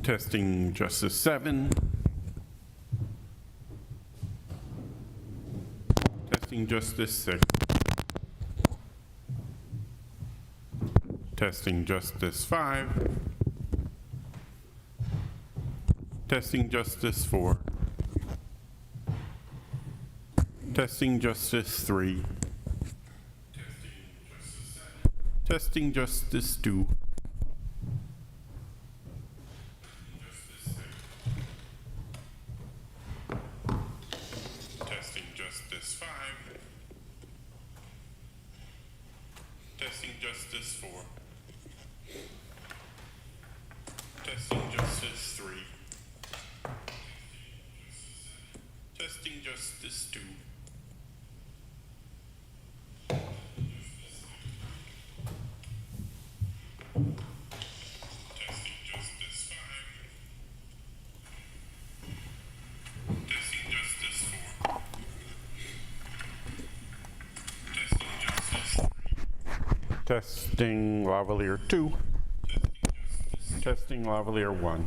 Testing Justice 7. Testing Justice 6. Testing Justice 5. Testing Justice 4. Testing Justice 3. Testing Justice 2. Testing Justice 5. Testing Justice 4. Testing Justice 3. Testing Justice 2. Testing Justice 5. Testing Justice 4. Testing Justice 3. Testing Lavalier 2. Testing Lavalier 1.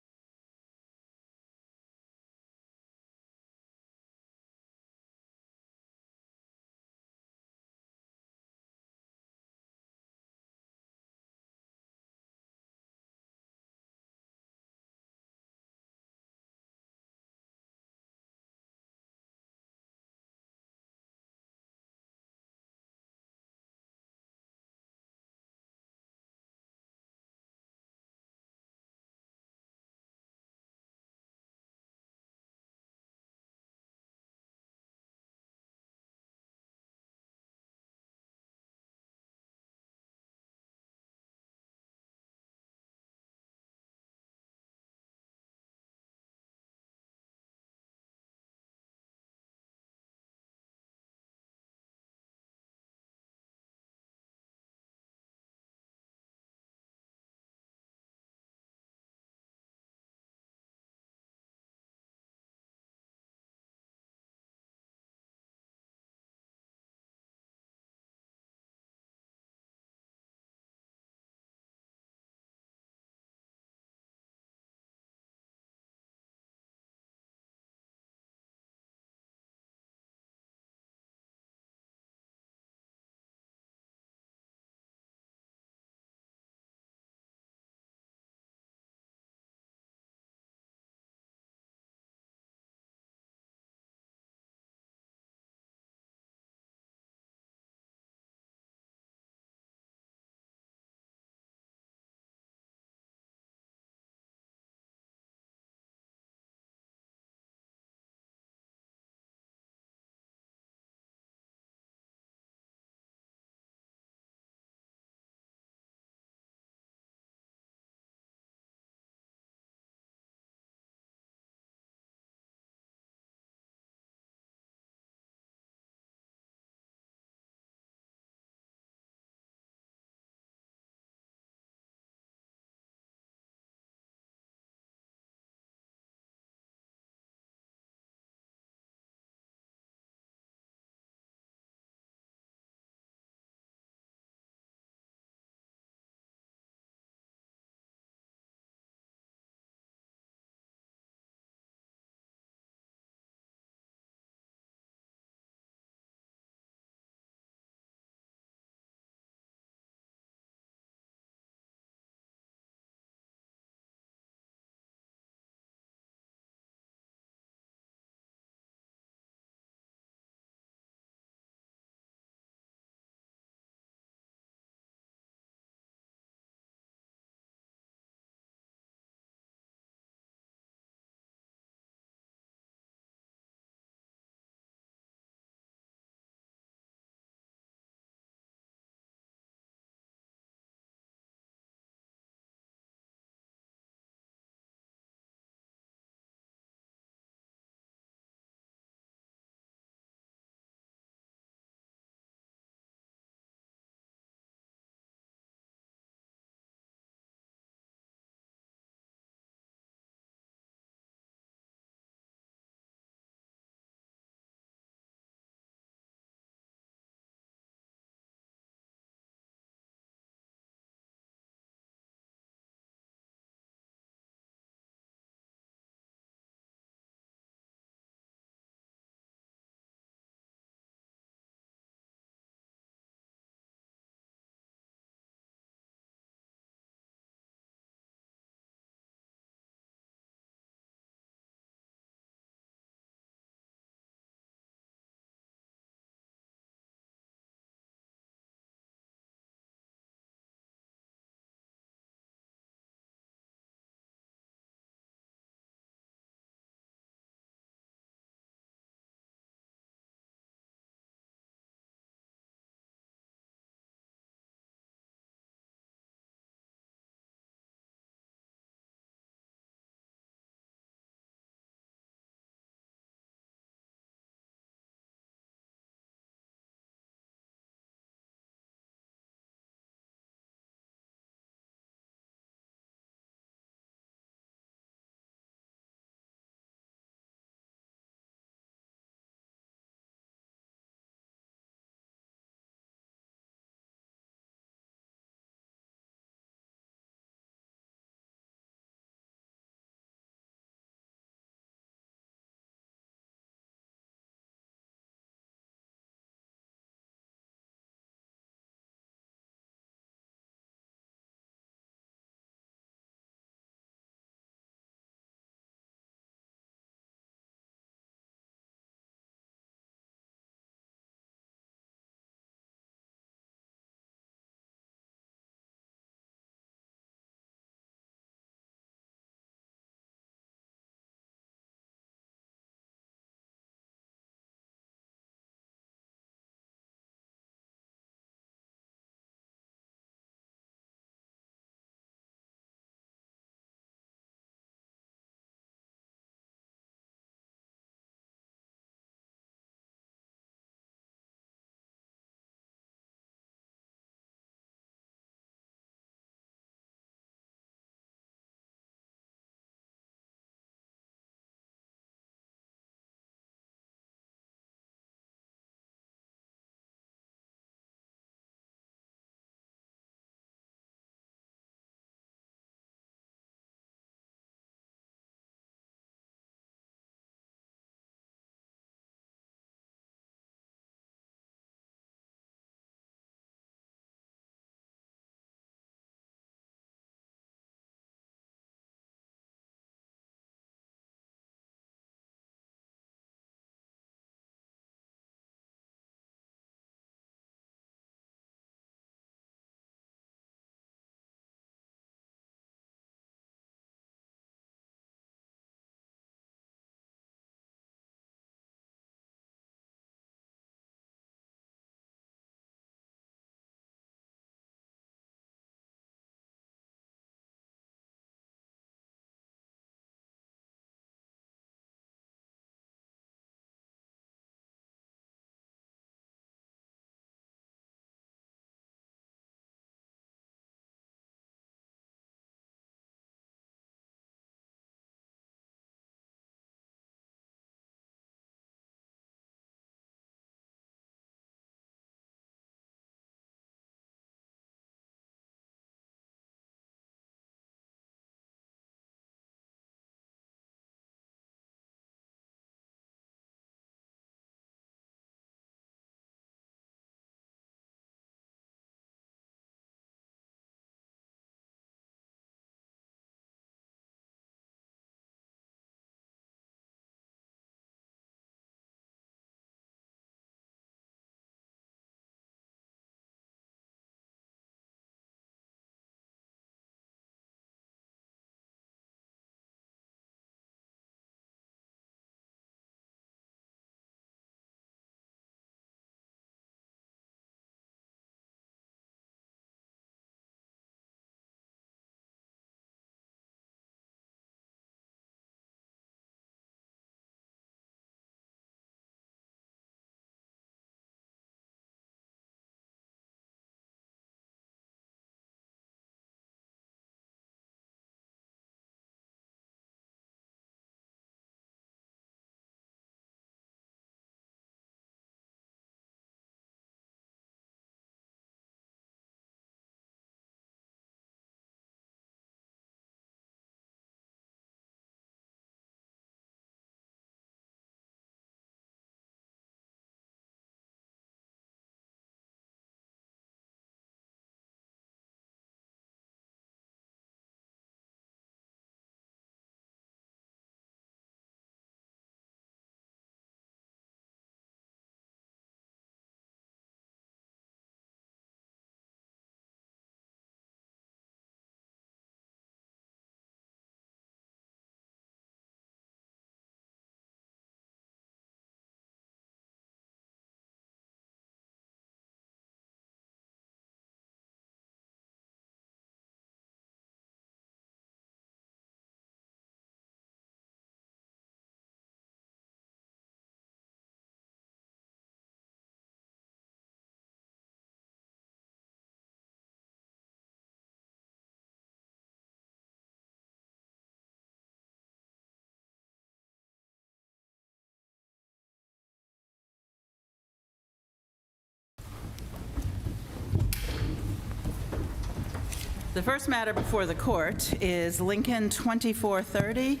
The first matter before the court is Lincoln 2430,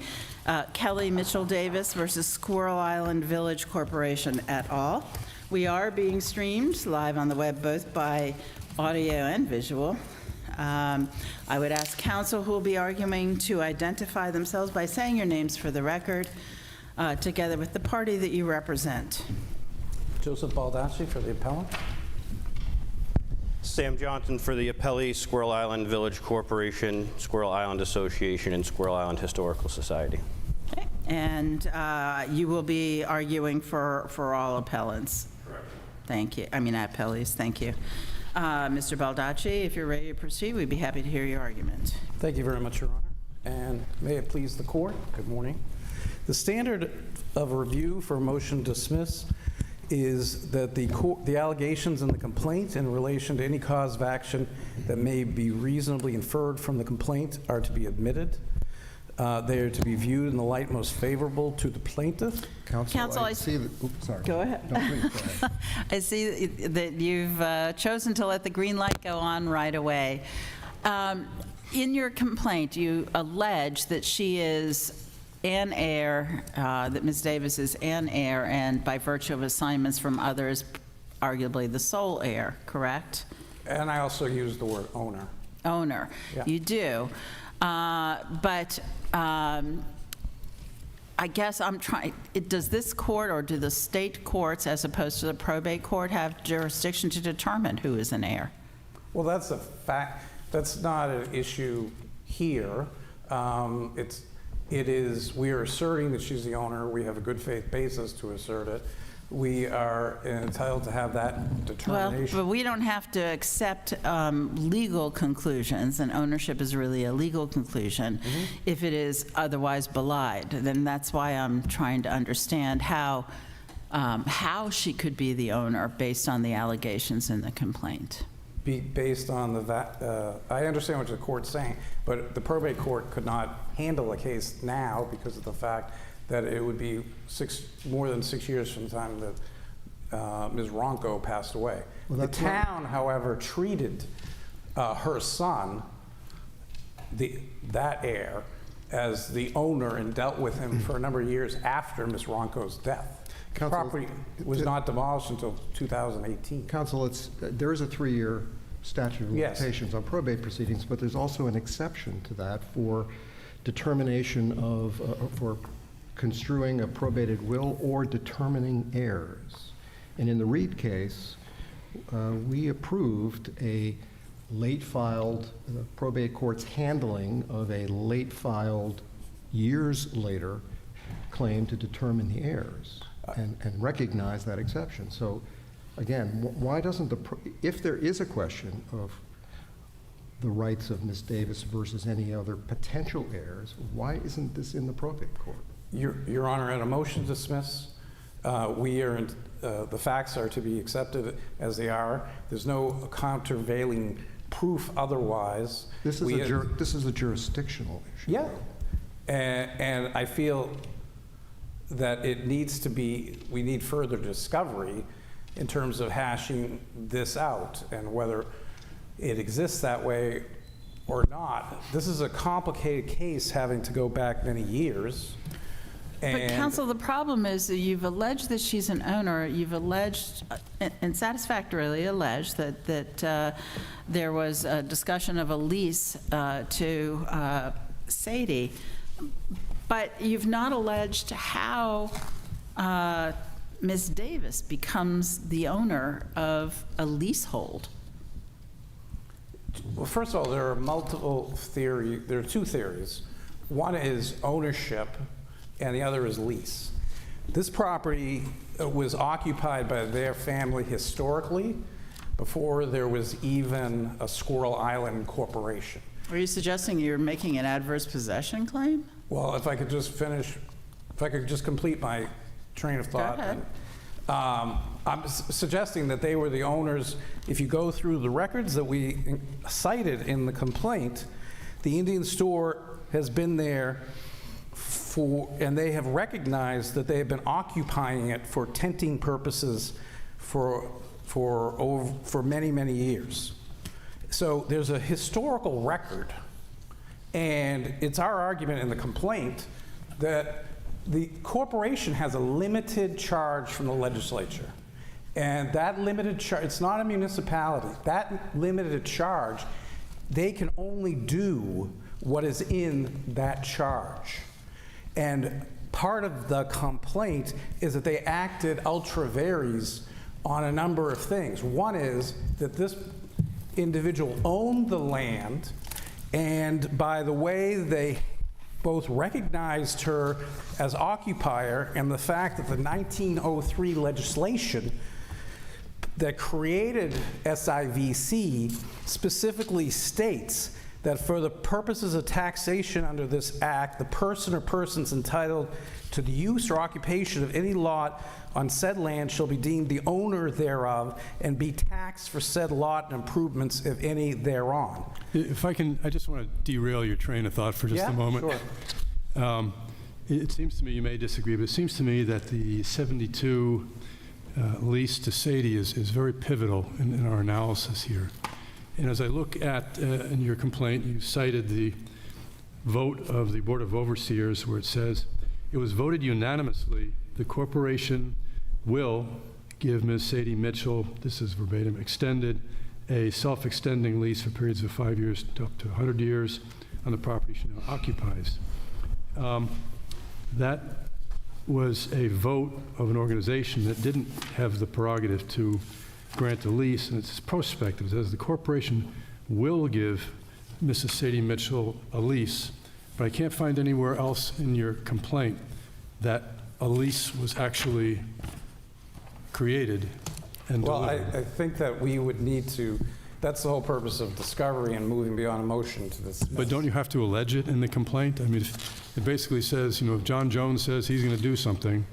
Kelly Mitchell Davis versus Squirrel Island Village Corporation et al. We are being streamed live on the web, both by audio and visual. I would ask counsel who will be arguing to identify themselves by saying your names for the record, together with the party that you represent. Joseph Baldacci for the appellant. Sam Johnson for the appellee, Squirrel Island Village Corporation, Squirrel Island Association, and Squirrel Island Historical Society. Okay. And you will be arguing for all appellants? Correct. Thank you. I mean, appellees. Thank you. Mr. Baldacci, if you're ready to proceed, we'd be happy to hear your argument. Thank you very much, Your Honor. And may it please the court, good morning. The standard of review for a motion to dismiss is that the allegations in the complaint in relation to any cause of action that may be reasonably inferred from the complaint are to be admitted. They are to be viewed in the light most favorable to the plaintiff. Counsel, I see that. Oops, sorry. Go ahead. No, please, go ahead. I see that you've chosen to let the green light go on right away. In your complaint, you allege that she is an heir, that Ms. Davis is an heir, and by virtue of assignments from others, arguably the sole heir, correct? And I also use the word owner. Owner. Yeah. You do. But I guess I'm trying, does this court or do the state courts, as opposed to the probate court, have jurisdiction to determine who is an heir? Well, that's a fact. That's not an issue here. We are asserting that she's the owner. We have a good faith basis to assert it. We are entitled to have that determination. Well, but we don't have to accept legal conclusions, and ownership is really a legal conclusion, if it is otherwise belied. Then that's why I'm trying to understand how she could be the owner based on the allegations in the complaint. Based on I understand what the court's saying, but the probate court could not handle a case now because of the fact that it would be more than 6 years from the time that Ms. Ronco passed away. Well, the town, however, treated her son, that heir, as the owner and dealt with him for a number of years after Ms. Ronco's death. The property was not demolished until 2018. Counsel, there is a 3-year statute of limitations on probate proceedings, but there's also an exception to that for determination of, for construing a probated will or determining heirs. And in the Reed case, we approved a late-filed, the probate court's handling of a late-filed, years later, claim to determine the heirs and recognize that exception. So again, why doesn't if there is a question of the rights of Ms. Davis versus any other potential heirs, why isn't this in the probate court? Your Honor, at a motion to dismiss, the facts are to be accepted as they are. There's no countervailing proof otherwise. This is a jurisdictional issue. Yeah, and I feel that we need further discovery in terms of hashing this out and whether it exists that way or not. This is a complicated case having to go back many years. But counsel, the problem is that you've alleged that she's an owner. You've alleged, and satisfactorily alleged, that there was a discussion of a lease to Sadie. But you've not alleged how Ms. Davis becomes the owner of a leasehold. Well, first of all, there are multiple theories. There are two theories. One is ownership, and the other is lease. This property was occupied by their family historically before there was even a Squirrel Island Corporation. Are you suggesting you're making an adverse possession claim? Well, if I could just complete my train of thought. Go ahead. I'm suggesting that they were the owners. If you go through the records that we cited in the complaint, the Indian store has been there and they have recognized that they have been occupying it for tenting purposes for many, many years. So there's a historical record, and it's our argument in the complaint that the corporation has a limited charge from the legislature. And that limited charge, it's not a municipality, that limited charge, they can only do what is in that charge. And part of the complaint is that they acted ultra vires on a number of things. One is that this individual owned the land, and by the way they both recognized her as occupier and the fact that the 1903 legislation that created SIVC specifically states that for the purposes of taxation under this act, the person or persons entitled to the use or occupation of any lot on said land shall be deemed the owner thereof and be taxed for said lot and improvements, if any, thereon. If I can, I just want to derail your train of thought for just a moment. Sure. It seems to me, you may disagree, but it seems to me that the 72 lease to Sadie is very pivotal in our analysis here. And as I look at, in your complaint, you cited the vote of the Board of Overseers where it says, it was voted unanimously, the corporation will give Ms. Sadie Mitchell, this is verbatim, extended a self-extending lease for periods of 5 years to up to 100 years on the property she now occupies. That was a vote of an organization that didn't have the prerogative to grant a lease, and it's prospective. It says the corporation will give Mrs. Sadie Mitchell a lease, but I can't find anywhere else in your complaint that a lease was actually created and Well, delivered. I think that we would need to, that's the whole purpose of discovery and moving beyond a motion to dismiss. But don't you have to allege it in the complaint? I mean, it basically says, if John Jones says he's going to do something,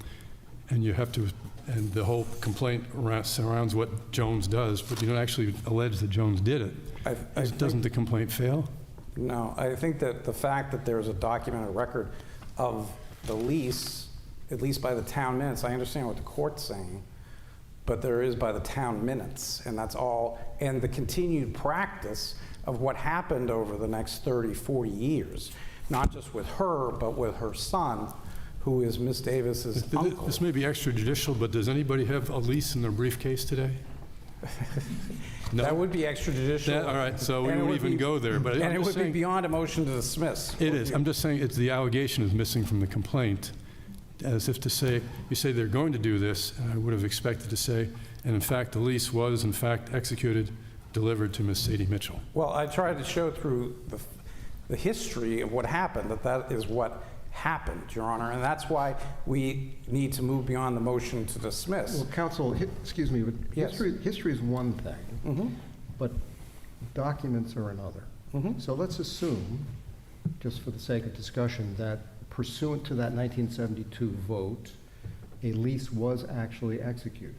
and you have to, and the whole complaint surrounds what Jones does, but you don't actually allege that Jones did it. Doesn't the complaint fail? No, I think that the fact that there's a documented record of the lease, at least by the town minutes, I understand what the court's saying, but there is by the town minutes, and that's all, and the continued practice of what happened over the next 30, 40 years, not just with her, but with her son, who is Miss Davis's uncle. This may be extrajudicial, but does anybody have a lease in their briefcase today? No? That would be extrajudicial. All right, so we and it won't would even be- go there, but And I'm it just would be saying, beyond a motion to dismiss. it is. I'm just saying it's the allegation is missing from the complaint, as if to say, you say they're going to do this, and I would have expected to say, and in fact, the lease was in fact executed, delivered to Miss Sadie Mitchell. Well, I tried to show through the history of what happened, that is what happened, Your Honor, and that's why we need to move beyond the motion to dismiss. Well, counsel, excuse me, but Yes. history is one thing, but documents are another. So let's assume, just for the sake of discussion, that pursuant to that 1972 vote, a lease was actually executed.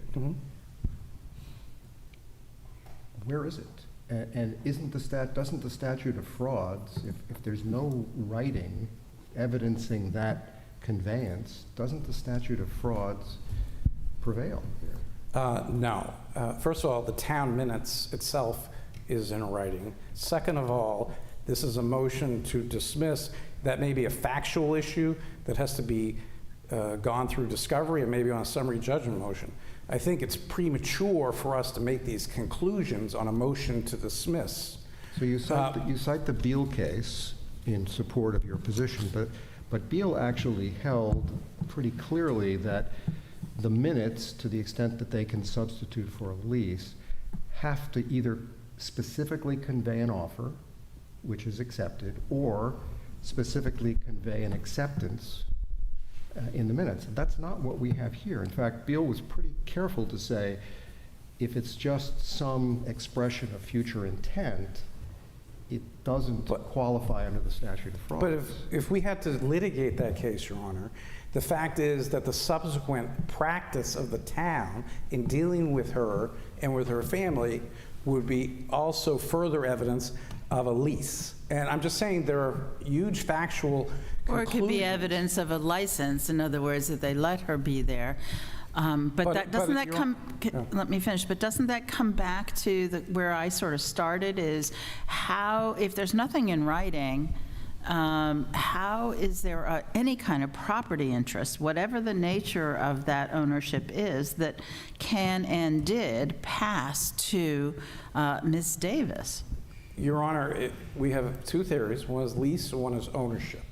Where is it? And doesn't the statute of frauds, if there's no writing evidencing that conveyance, doesn't the statute of frauds prevail here? No. First of all, the town minutes itself is in writing. Second of all, this is a motion to dismiss. That may be a factual issue that has to be gone through discovery and maybe on a summary judgment motion. I think it's premature for us to make these conclusions on a motion to dismiss. So you cite the Beal case in support of your position, but Beal actually held pretty clearly that the minutes, to the extent that they can substitute for a lease, have to either specifically convey an offer, which is accepted, or specifically convey an acceptance in the minutes. That's not what we have here. In fact, Beal was pretty careful to say, if it's just some expression of future intent, it doesn't qualify under the statute of frauds. But if we had to litigate that case, Your Honor, the fact is that the subsequent practice of the town in dealing with her and with her family would be also further evidence of a lease. And I'm just saying there are huge factual Or it could be conclusions. evidence of a license, in other words, that they let her be there. But that, doesn't that if come, let me finish, but doesn't that come back to where I sort of started, is how, if there's nothing in writing, how is there any kind of property interest, whatever the nature of that ownership is, that can and did pass to Ms. Davis? Your Honor, we have two theories. One is lease, and one is ownership.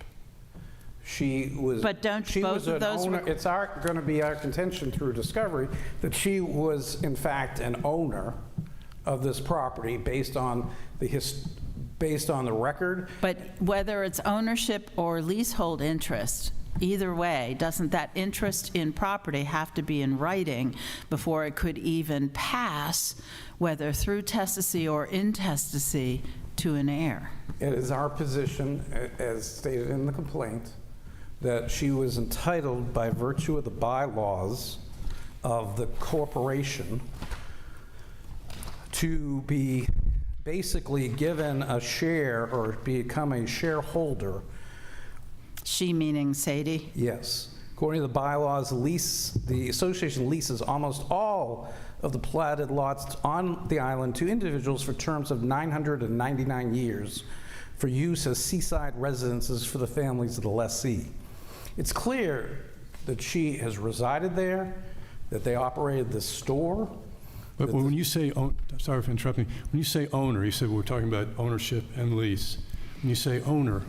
She was. But don't she both was of an those owner. It's going to be our contention through discovery that she was, in fact, an owner of this property based on the record. But whether it's ownership or leasehold interest, either way, doesn't that interest in property have to be in writing before it could even pass, whether through testacy or intestacy, to an heir? It is our position, as stated in the complaint, that she was entitled by virtue of the bylaws of the corporation to be basically given a share or become a shareholder. She meaning Sadie? Yes. According to the bylaws, the association leases almost all of the platted lots on the island to individuals for terms of 999 years for use as seaside residences for the families of the lessee. It's clear that she has resided there, that they operated this store. But when you say, sorry for interrupting, when you say owner, you said we're talking about ownership and lease. When you say owner,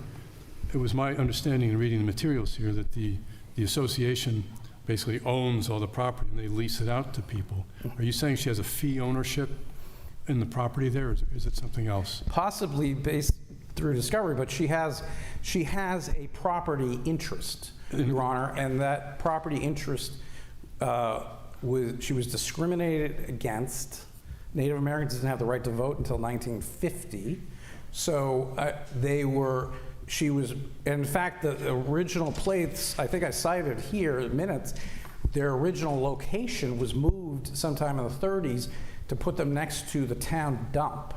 it was my understanding in reading the materials here that the association basically owns all the property and they lease it out to people. Are you saying she has a fee ownership in the property there, or is it something else? Possibly based through discovery, but she has a property interest, Your Honor, and that property interest she was discriminated against. Native Americans didn't have the right to vote until 1950, so she was, in fact, the original plates, I think I cited here in minutes, their original location was moved sometime in the 30s to put them next to the town dump.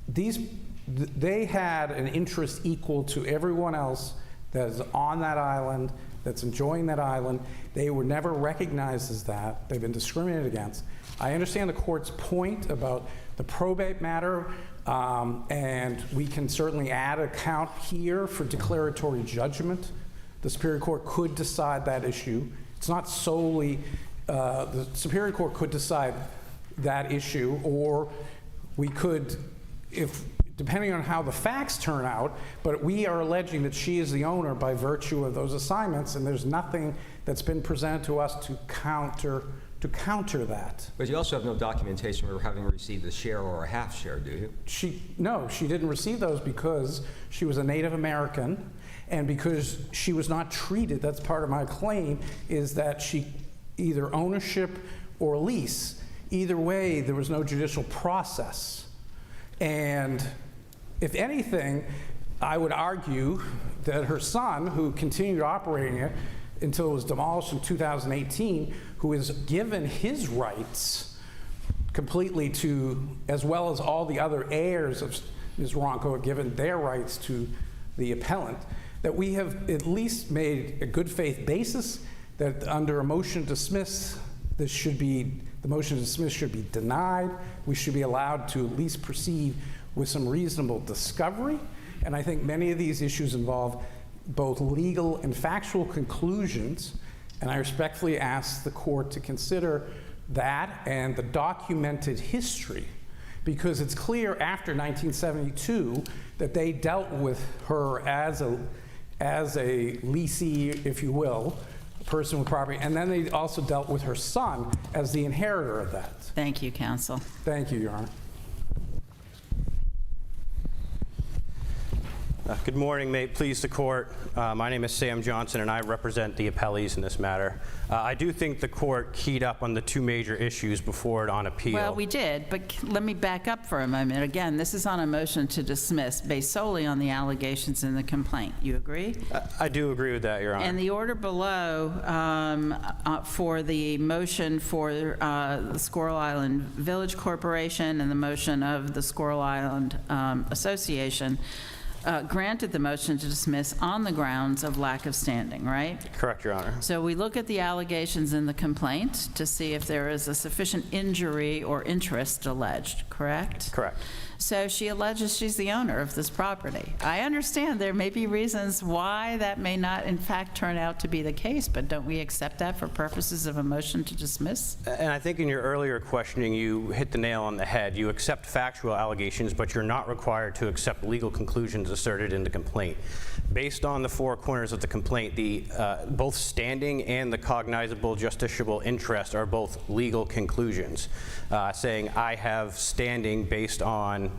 They had an interest equal to everyone else that is on that island, that's enjoying that island. They were never recognized as that. They've been discriminated against. I understand the court's point about the probate matter, and we can certainly add a count here for declaratory judgment. The Superior Court could decide that issue. It's not solely, the Superior Court could decide that issue, or we could, depending on how the facts turn out, but we are alleging that she is the owner by virtue of those assignments, and there's nothing that's been presented to us to counter that. But you also have no documentation for having received a share or a half share, do you? No, she didn't receive those because she was a Native American, and because she was not treated, that's part of my claim, is that she either ownership or lease. Either way, there was no judicial process. And if anything, I would argue that her son, who continued operating it until it was demolished in 2018, who is given his rights completely to, as well as all the other heirs of Ms. Ronco, have given their rights to the appellant, that we have at least made a good faith basis that under a motion to dismiss, the motion to dismiss should be denied. We should be allowed to at least proceed with some reasonable discovery. And I think many of these issues involve both legal and factual conclusions. And I respectfully ask the court to consider that and the documented history, because it's clear after 1972 that they dealt with her as a leasee, if you will, a person with property, and then they also dealt with her son as the inheritor of that. Thank you, counsel. Thank you, Your Honor. Good morning. May it please the court. My name is Sam Johnson, and I represent the appellees in this matter. I do think the court keyed up on the two major issues before it on appeal. Well, we did, but let me back up for a moment. Again, this is on a motion to dismiss based solely on the allegations in the complaint. You agree? I do agree with that, Your Honor. And the order below for the motion for the Squirrel Island Village Corporation and the motion of the Squirrel Island Association granted the motion to dismiss on the grounds of lack of standing, right? Correct, Your Honor. So we look at the allegations in the complaint to see if there is a sufficient injury or interest alleged, correct? Correct. So she alleges she's the owner of this property. I understand there may be reasons why that may not in fact turn out to be the case, but don't we accept that for purposes of a motion to dismiss? And I think in your earlier questioning, you hit the nail on the head. You accept factual allegations, but you're not required to accept legal conclusions asserted in the complaint. Based on the four corners of the complaint, the both standing and the cognizable justiciable interest are both legal conclusions, saying I have standing based on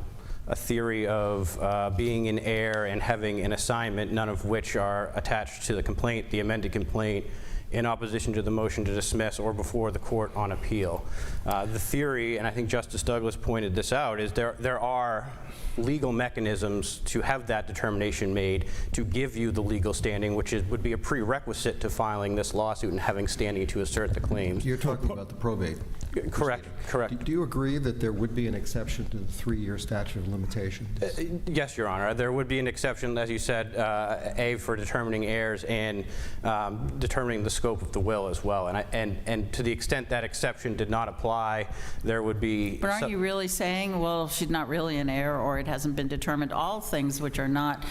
a theory of being in heir and having an assignment, none of which are attached to the complaint, the amended complaint, in opposition to the motion to dismiss or before the court on appeal. The theory, and I think Justice Douglas pointed this out, is there are legal mechanisms to have that determination made to give you the legal standing, which would be a prerequisite to filing this lawsuit and having standing to assert the claims. You're talking about the probate. Correct, correct. Do you agree that there would be an exception to the 3-year statute of limitations? Yes, Your Honor. There would be an exception, as you said, A, for determining heirs and determining the scope of the will as well. And to the extent that exception did not apply, there would be... But aren't you really saying, well, she's not really an heir or it hasn't been determined, all things which are not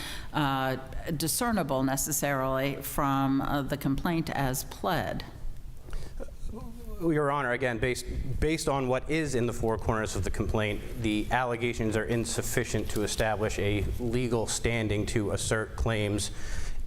discernible necessarily from the complaint as pled? Your Honor, again, based on what is in the four corners of the complaint, the allegations are insufficient to establish a legal standing to assert claims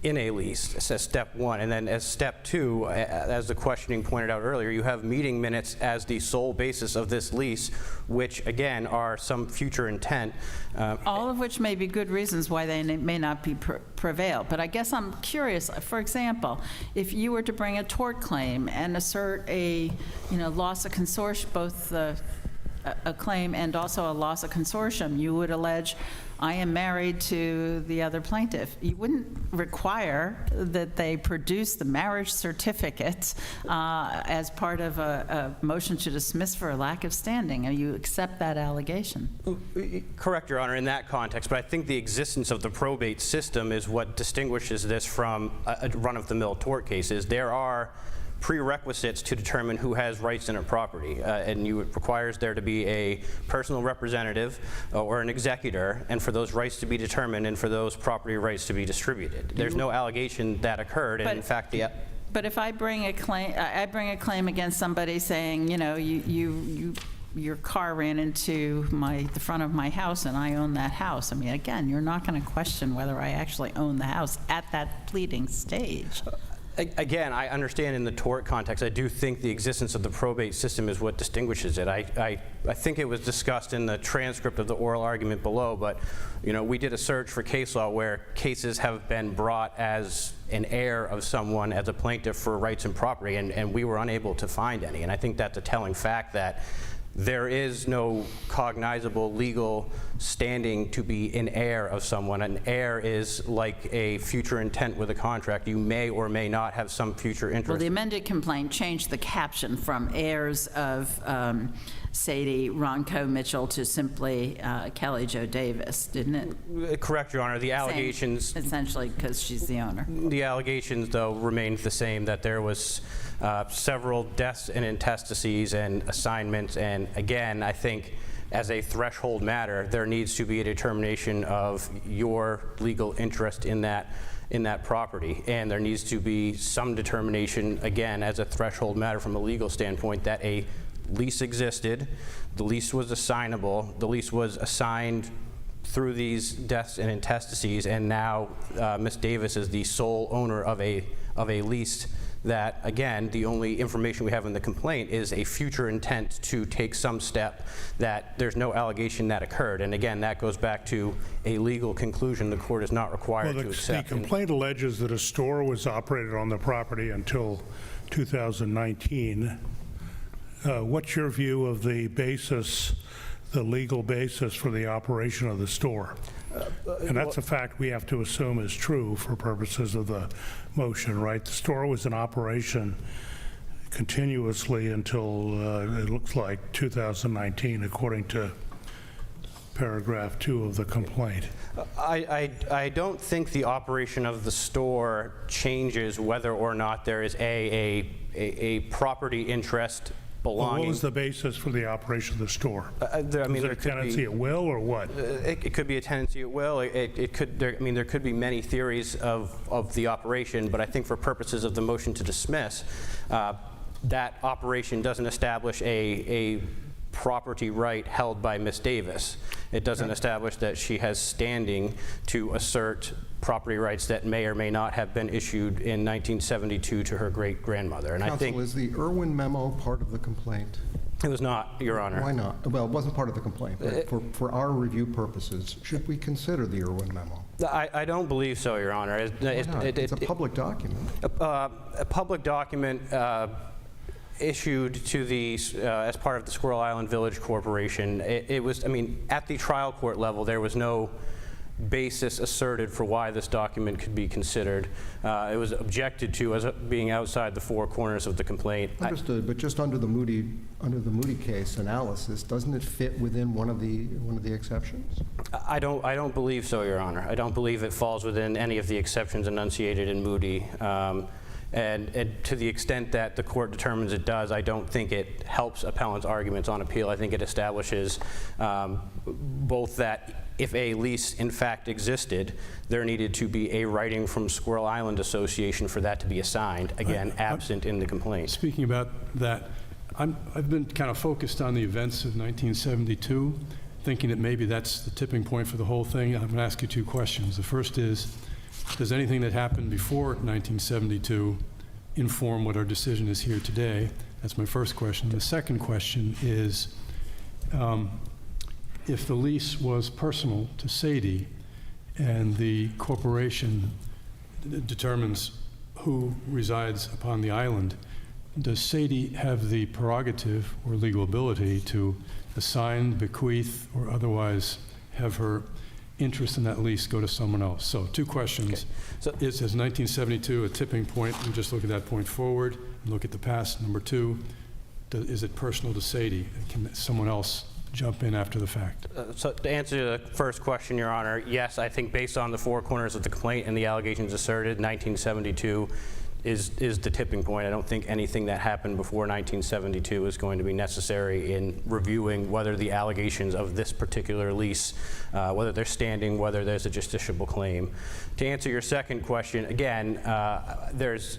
in a lease, as step one. And then as step two, as the questioning pointed out earlier, you have meeting minutes as the sole basis of this lease, which again are some future intent. All of which may be good reasons why they may not be prevail. But I guess I'm curious, for example, if you were to bring a tort claim and assert a, loss of consortium, both a claim and also a loss of consortium, you would allege, I am married to the other plaintiff. You wouldn't require that they produce the marriage certificate as part of a motion to dismiss for a lack of standing. You accept that allegation? Correct, Your Honor, in that context. But I think the existence of the probate system is what distinguishes this from a run-of-the-mill tort cases. There are prerequisites to determine who has rights in a property, and it requires there to be a personal representative or an executor, and for those rights to be determined and for those property rights to be distributed. There's no allegation that occurred, and in fact, But if I bring a claim against somebody saying, your car ran into the front of my house and I own that house. I mean, again, you're not going to question whether I actually own the house at that pleading stage. Again, I understand in the tort context, I do think the existence of the probate system is what distinguishes it. I think it was discussed in the transcript of the oral argument below, but we did a search for case law where cases have been brought as an heir of someone as a plaintiff for rights and property, and we were unable to find any. And I think that's a telling fact that there is no cognizable legal standing to be an heir of someone. An heir is like a future intent with a contract. You may or may not have some future interest. Well, the amended complaint changed the caption from heirs of Sadie Ronco Mitchell to simply Kelly Jo Davis, didn't it? Correct, Your Honor. The allegations... Same, essentially, because she's the owner. The allegations, though, remained the same, that there was several deaths and intestacies and assignments, and again, I think as a threshold matter, there needs to be a determination of your legal interest in that property, and there needs to be some determination, again, as a threshold matter from a legal standpoint, that a lease existed, the lease was assignable, the lease was assigned through these deaths and intestacies, and now Ms. Davis is the sole owner of a lease that, again, the only information we have in the complaint is a future intent to take some step that there's no allegation that occurred. And again, that goes back to a legal conclusion the court is not required to accept. The complaint alleges that a store was operated on the property until 2019. What's your view of the basis, the legal basis for the operation of the store? And that's a fact we have to assume is true for purposes of the motion, right? The store was in operation continuously until it looks like 2019, according to paragraph 2 of the complaint. I don't think the operation of the store changes whether or not there is a property interest Well, belonging. what was the basis for the operation of the store? I mean, Was there it a could be- tenancy at will or what? It could be a tenancy at will. It could. I mean, there could be many theories of the operation, but I think for purposes of the motion to dismiss, that operation doesn't establish a property right held by Ms. Davis. It doesn't establish that she has standing to assert property rights that may or may not have been issued in 1972 to her great-grandmother. And I think Counsel, is the Irwin memo part of the complaint? it was not, Your Honor. Why not? Well, it wasn't part of the complaint, but for our review purposes, should we consider the Irwin memo? I don't believe so, Your Honor. Why not? It's a public document. A public document issued to the, as part of the Squirrel Island Village Corporation. It was, I mean, at the trial court level, there was no basis asserted for why this document could be considered. It was objected to as being outside the four corners of the complaint. Understood, but just under the Moody case analysis, doesn't it fit within one of the exceptions? I don't believe so, Your Honor. I don't believe it falls within any of the exceptions enunciated in Moody. And to the extent that the court determines it does, I don't think it helps appellant's arguments on appeal. I think it establishes both that if a lease in fact existed, there needed to be a writing from Squirrel Island Association for that to be assigned, again, absent in the complaint. Speaking about that, I've been kind of focused on the events of 1972, thinking that maybe that's the tipping point for the whole thing. I'm going to ask you two questions. The first is, does anything that happened before 1972 inform what our decision is here today? That's my first question. The second question is, if the lease was personal to Sadie and the corporation determines who resides upon the island, does Sadie have the prerogative or legal ability to assign, bequeath, or otherwise have her interest in that lease go to someone else? So, two questions. Okay. So, Is 1972 a tipping point? We just look at that point forward and look at the past. Number two, is it personal to Sadie? Can someone else jump in after the fact? So to answer the first question, Your Honor, yes, I think based on the four corners of the complaint and the allegations asserted, 1972 is the tipping point. I don't think anything that happened before 1972 is going to be necessary in reviewing whether the allegations of this particular lease, whether they're standing, whether there's a justiciable claim. To answer your second question, again, there's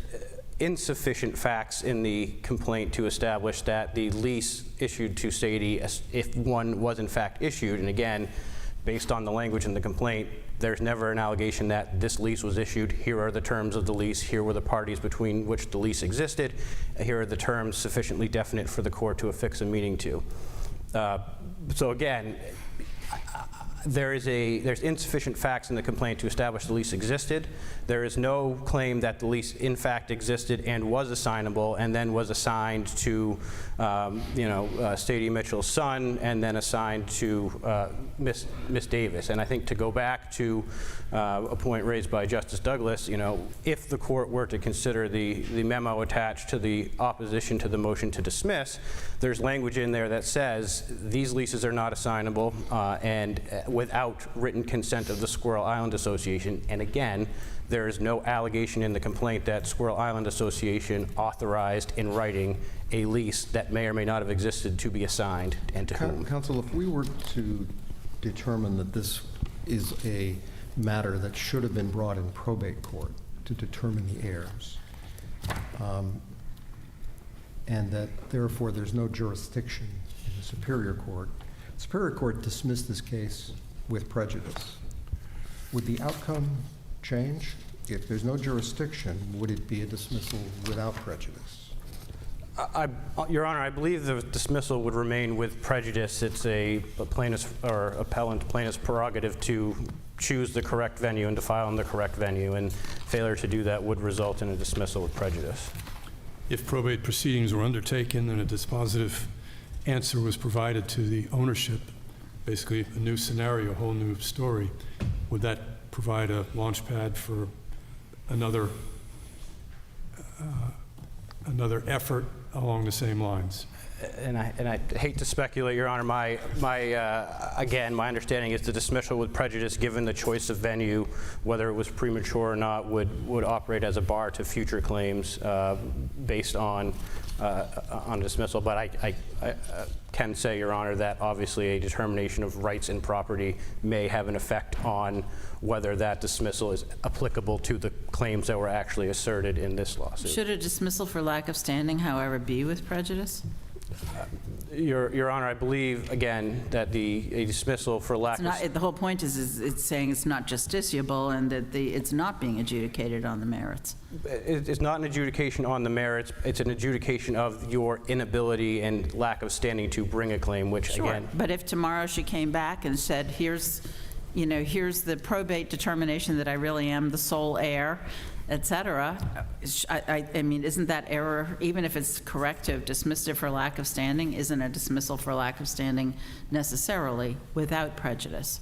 insufficient facts in the complaint to establish that the lease issued to Sadie, if one was in fact issued, and again, based on the language in the complaint, there's never an allegation that this lease was issued. Here are the terms of the lease. Here were the parties between which the lease existed. Here are the terms sufficiently definite for the court to affix a meaning to. So again, there's insufficient facts in the complaint to establish the lease existed. There is no claim that the lease in fact existed and was assignable and then was assigned to, Sadie Mitchell's son and then assigned to Miss Davis. And I think to go back to a point raised by Justice Douglas, if the court were to consider the memo attached to the opposition to the motion to dismiss, there's language in there that says these leases are not assignable and without written consent of the Squirrel Island Association. And again, there is no allegation in the complaint that Squirrel Island Association authorized in writing a lease that may or may not have existed to be assigned and to whom. Counsel, if we were to determine that this is a matter that should have been brought in probate court to determine the heirs, and that therefore there's no jurisdiction in the Superior Court dismissed this case with prejudice, would the outcome change? If there's no jurisdiction, would it be a dismissal without prejudice? Your Honor, I believe the dismissal would remain with prejudice. It's a plaintiff's or appellant plaintiff's prerogative to choose the correct venue and to file in the correct venue, and failure to do that would result in a dismissal with prejudice. If probate proceedings were undertaken and a dispositive answer was provided to the ownership, basically a new scenario, a whole new story, would that provide a launch pad for another effort along the same lines? And I hate to speculate, Your Honor. Again, my understanding is the dismissal with prejudice, given the choice of venue, whether it was premature or not, would operate as a bar to future claims based on dismissal. But I can say, Your Honor, that obviously a determination of rights and property may have an effect on whether that dismissal is applicable to the claims that were actually asserted in this lawsuit. Should a dismissal for lack of standing, however, be with prejudice? Your Honor, I believe, again, that a dismissal for lack of... The whole point is it's saying it's not justiciable and that it's not being adjudicated on the merits. It's not an adjudication on the merits. It's an adjudication of your inability and lack of standing to bring a claim, which, Sure. again... But if tomorrow she came back and said, here's the probate determination that I really am the sole heir, et cetera, I mean, isn't that error, even if it's correct to have dismissed it for lack of standing, isn't a dismissal for lack of standing necessarily without prejudice?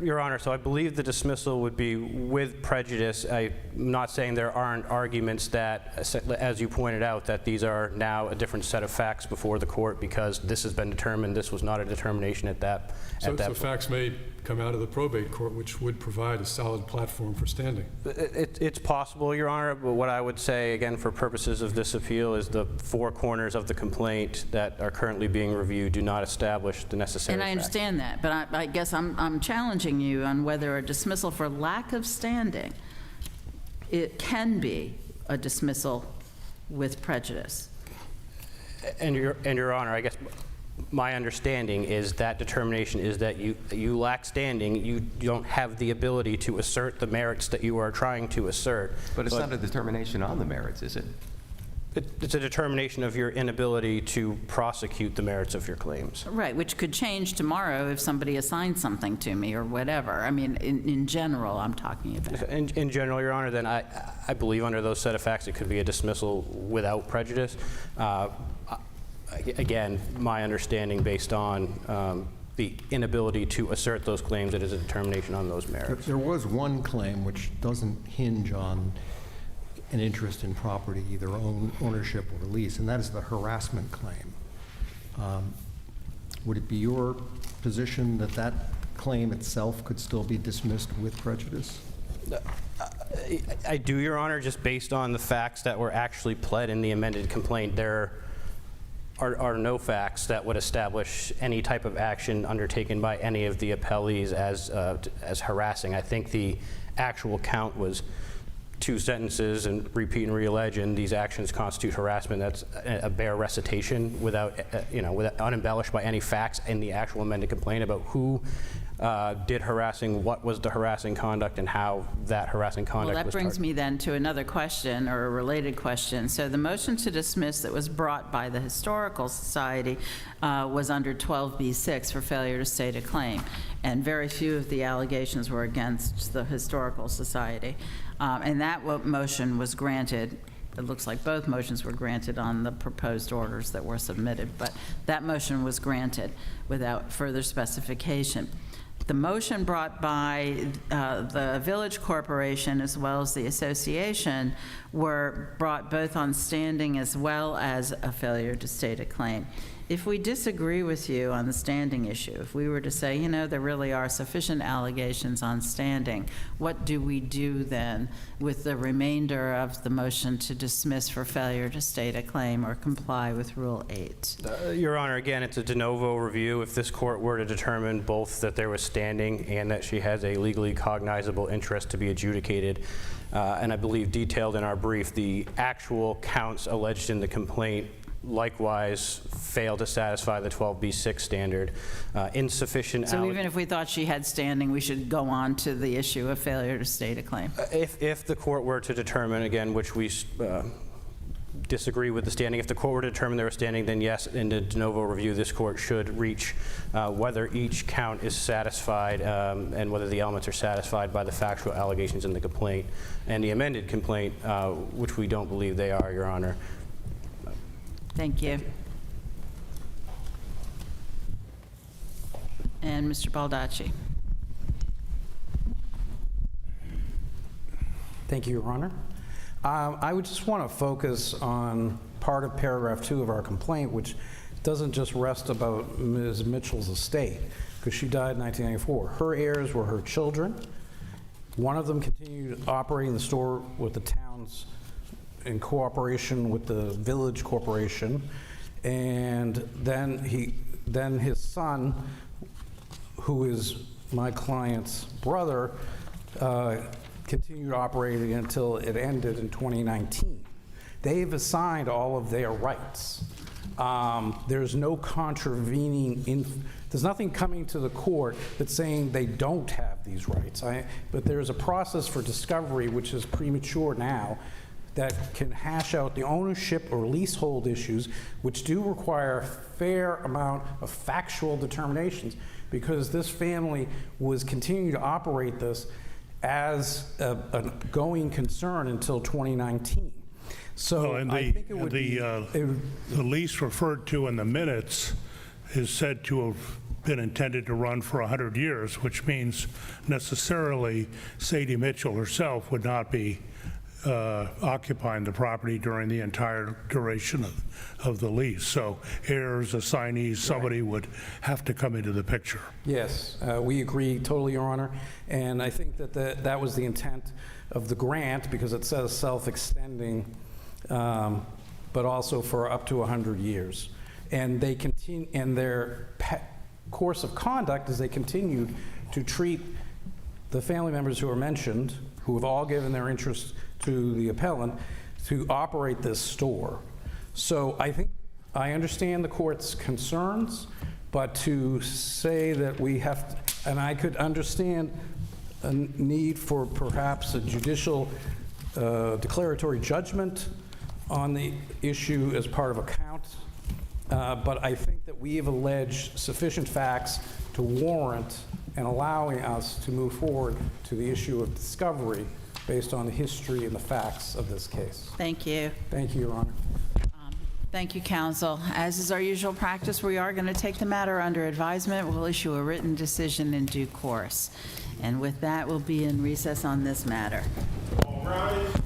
Your Honor, so I believe the dismissal would be with prejudice. I'm not saying there aren't arguments that, as you pointed out, that these are now a different set of facts before the court because this has been determined. This was not a determination at that point. So facts may come out of the probate court, which would provide a solid platform for standing. It's possible, Your Honor, but what I would say, again, for purposes of this appeal, is the four corners of the complaint that are currently being reviewed do not establish the necessary And I facts. understand that, but I guess I'm challenging you on whether a dismissal for lack of standing, it can be a dismissal with prejudice. And Your Honor, I guess my understanding is that determination is that you lack standing, you don't have the ability to assert the merits that you are trying to assert. But it's not a determination on the merits, is it? It's a determination of your inability to prosecute the merits of your claims. Right, which could change tomorrow if somebody assigns something to me or whatever. I mean, in general, I'm talking about. In general, Your Honor, then I believe under those set of facts it could be a dismissal without prejudice. Again, my understanding based on the inability to assert those claims, it is a determination on those merits. There was one claim which doesn't hinge on an interest in property, either ownership or lease, and that is the harassment claim. Would it be your position that that claim itself could still be dismissed with prejudice? I do, Your Honor, just based on the facts that were actually pled in the amended complaint. There are no facts that would establish any type of action undertaken by any of the appellees as harassing. I think the actual count was 2 sentences and repeat and reallege, and these actions constitute harassment. That's a bare recitation without unembellished by any facts in the actual amended complaint about who did harassing, what was the harassing conduct, and how that harassing conduct was Well, that brings me then to another question or a related question. So the motion to dismiss that was brought by the Historical Society was under 12b-6 for failure to state a claim, and very few of the allegations were against the Historical Society. And that motion was granted. It looks like both motions were granted on the proposed orders that were submitted, but that motion was granted without further specification. The motion brought by the Village Corporation as well as the association were brought both on standing as well as a failure to state a claim. If we disagree with you on the standing issue, if we were to say, you know, there really are sufficient allegations on standing, what do we do then with the remainder of the motion to dismiss for failure to state a claim or comply with Rule 8? Your Honor, again, it's a de novo review. If this court were to determine both that there was standing and that she has a legally cognizable interest to be adjudicated, and I believe detailed in our brief, the actual counts alleged in the complaint likewise fail to satisfy the 12b-6 standard. Insufficient. So even if we thought she had standing, we should go on to the issue of failure to state a claim? If the court were to determine, again, which we disagree with the standing, if the court were to determine there was standing, then yes, in the de novo review, this court should reach whether each count is satisfied and whether the elements are satisfied by the factual allegations in the complaint and the amended complaint, which we don't believe they are, Your Honor. Thank you. And Mr. Baldacci. Thank you, Your Honor. I would just want to focus on part of paragraph 2 of our complaint, which doesn't just rest about Ms. Mitchell's estate, because she died in 1994. Her heirs were her children. One of them continued operating the store with the town's in cooperation with the village corporation, and then his son, who is my client's brother, continued operating until it ended in 2019. They've assigned all of their rights. There's no contravening, there's nothing coming to the court that's saying they don't have these rights. But there's a process for discovery, which is premature now, that can hash out the ownership or leasehold issues, which do require a fair amount of factual determinations, because this family was continuing to operate this as a going concern until 2019. So Well, and I think it would the lease referred to in the minutes is said to have been intended to run for 100 years, which means necessarily Sadie Mitchell herself would not be occupying the property during the entire duration of the lease. So heirs, assignees, somebody would have to come into the picture. Yes, we agree totally, Your Honor. And I think that that was the intent of the grant, because it says self-extending, but also for up to 100 years. And they continue, and their course of conduct is they continued to treat the family members who are mentioned, who have all given their interest to the appellant, to operate this store. So I think I understand the court's concerns, but to say that we have to, and I could understand a need for perhaps a judicial declaratory judgment on the issue as part of a count, but I think that we have alleged sufficient facts to warrant and allowing us to move forward to the issue of discovery based on the history and the facts of this case. Thank you. Thank you, Your Honor. Thank you, counsel. As is our usual practice, we are going to take the matter under advisement. We'll issue a written decision in due course. And with that, we'll be in recess on this matter. All rise.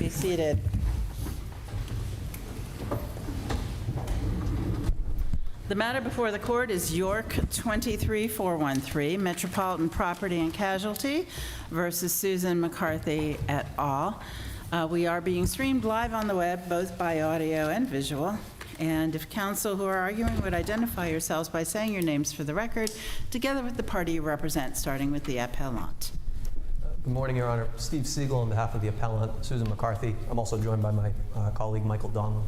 be seated. The matter before the court is York 23413, Metropolitan Property and Casualty versus Susan McCarthy et al. We are being streamed live on the web, both by audio and visual. And if counsel who are arguing would identify yourselves by saying your names for the record, together with the party you represent, starting with the appellant. Good morning, Your Honor. Steve Siegel on behalf of the appellant, Susan McCarthy. I'm also joined by my colleague, Michael Donlin.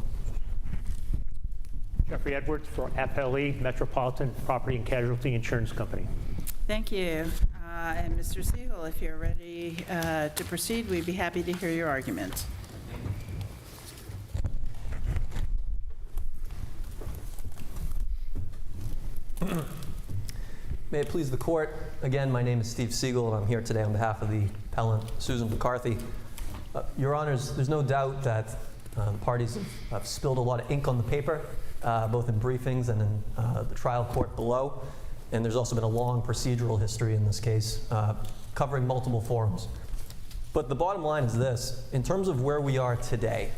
Jeffrey Edwards for Appellee Metropolitan Property and Casualty Insurance Company. Thank you. And Mr. Siegel, if you're ready to proceed, we'd be happy to hear your argument. May it please the court, again, my name is Steve Siegel, and I'm here today on behalf of the appellant, Susan McCarthy. Your Honors, there's no doubt that parties have spilled a lot of ink on the paper, both in briefings and in the trial court below. And there's also been a long procedural history in this case, covering multiple forums. But the bottom line is this: in terms of where we are today,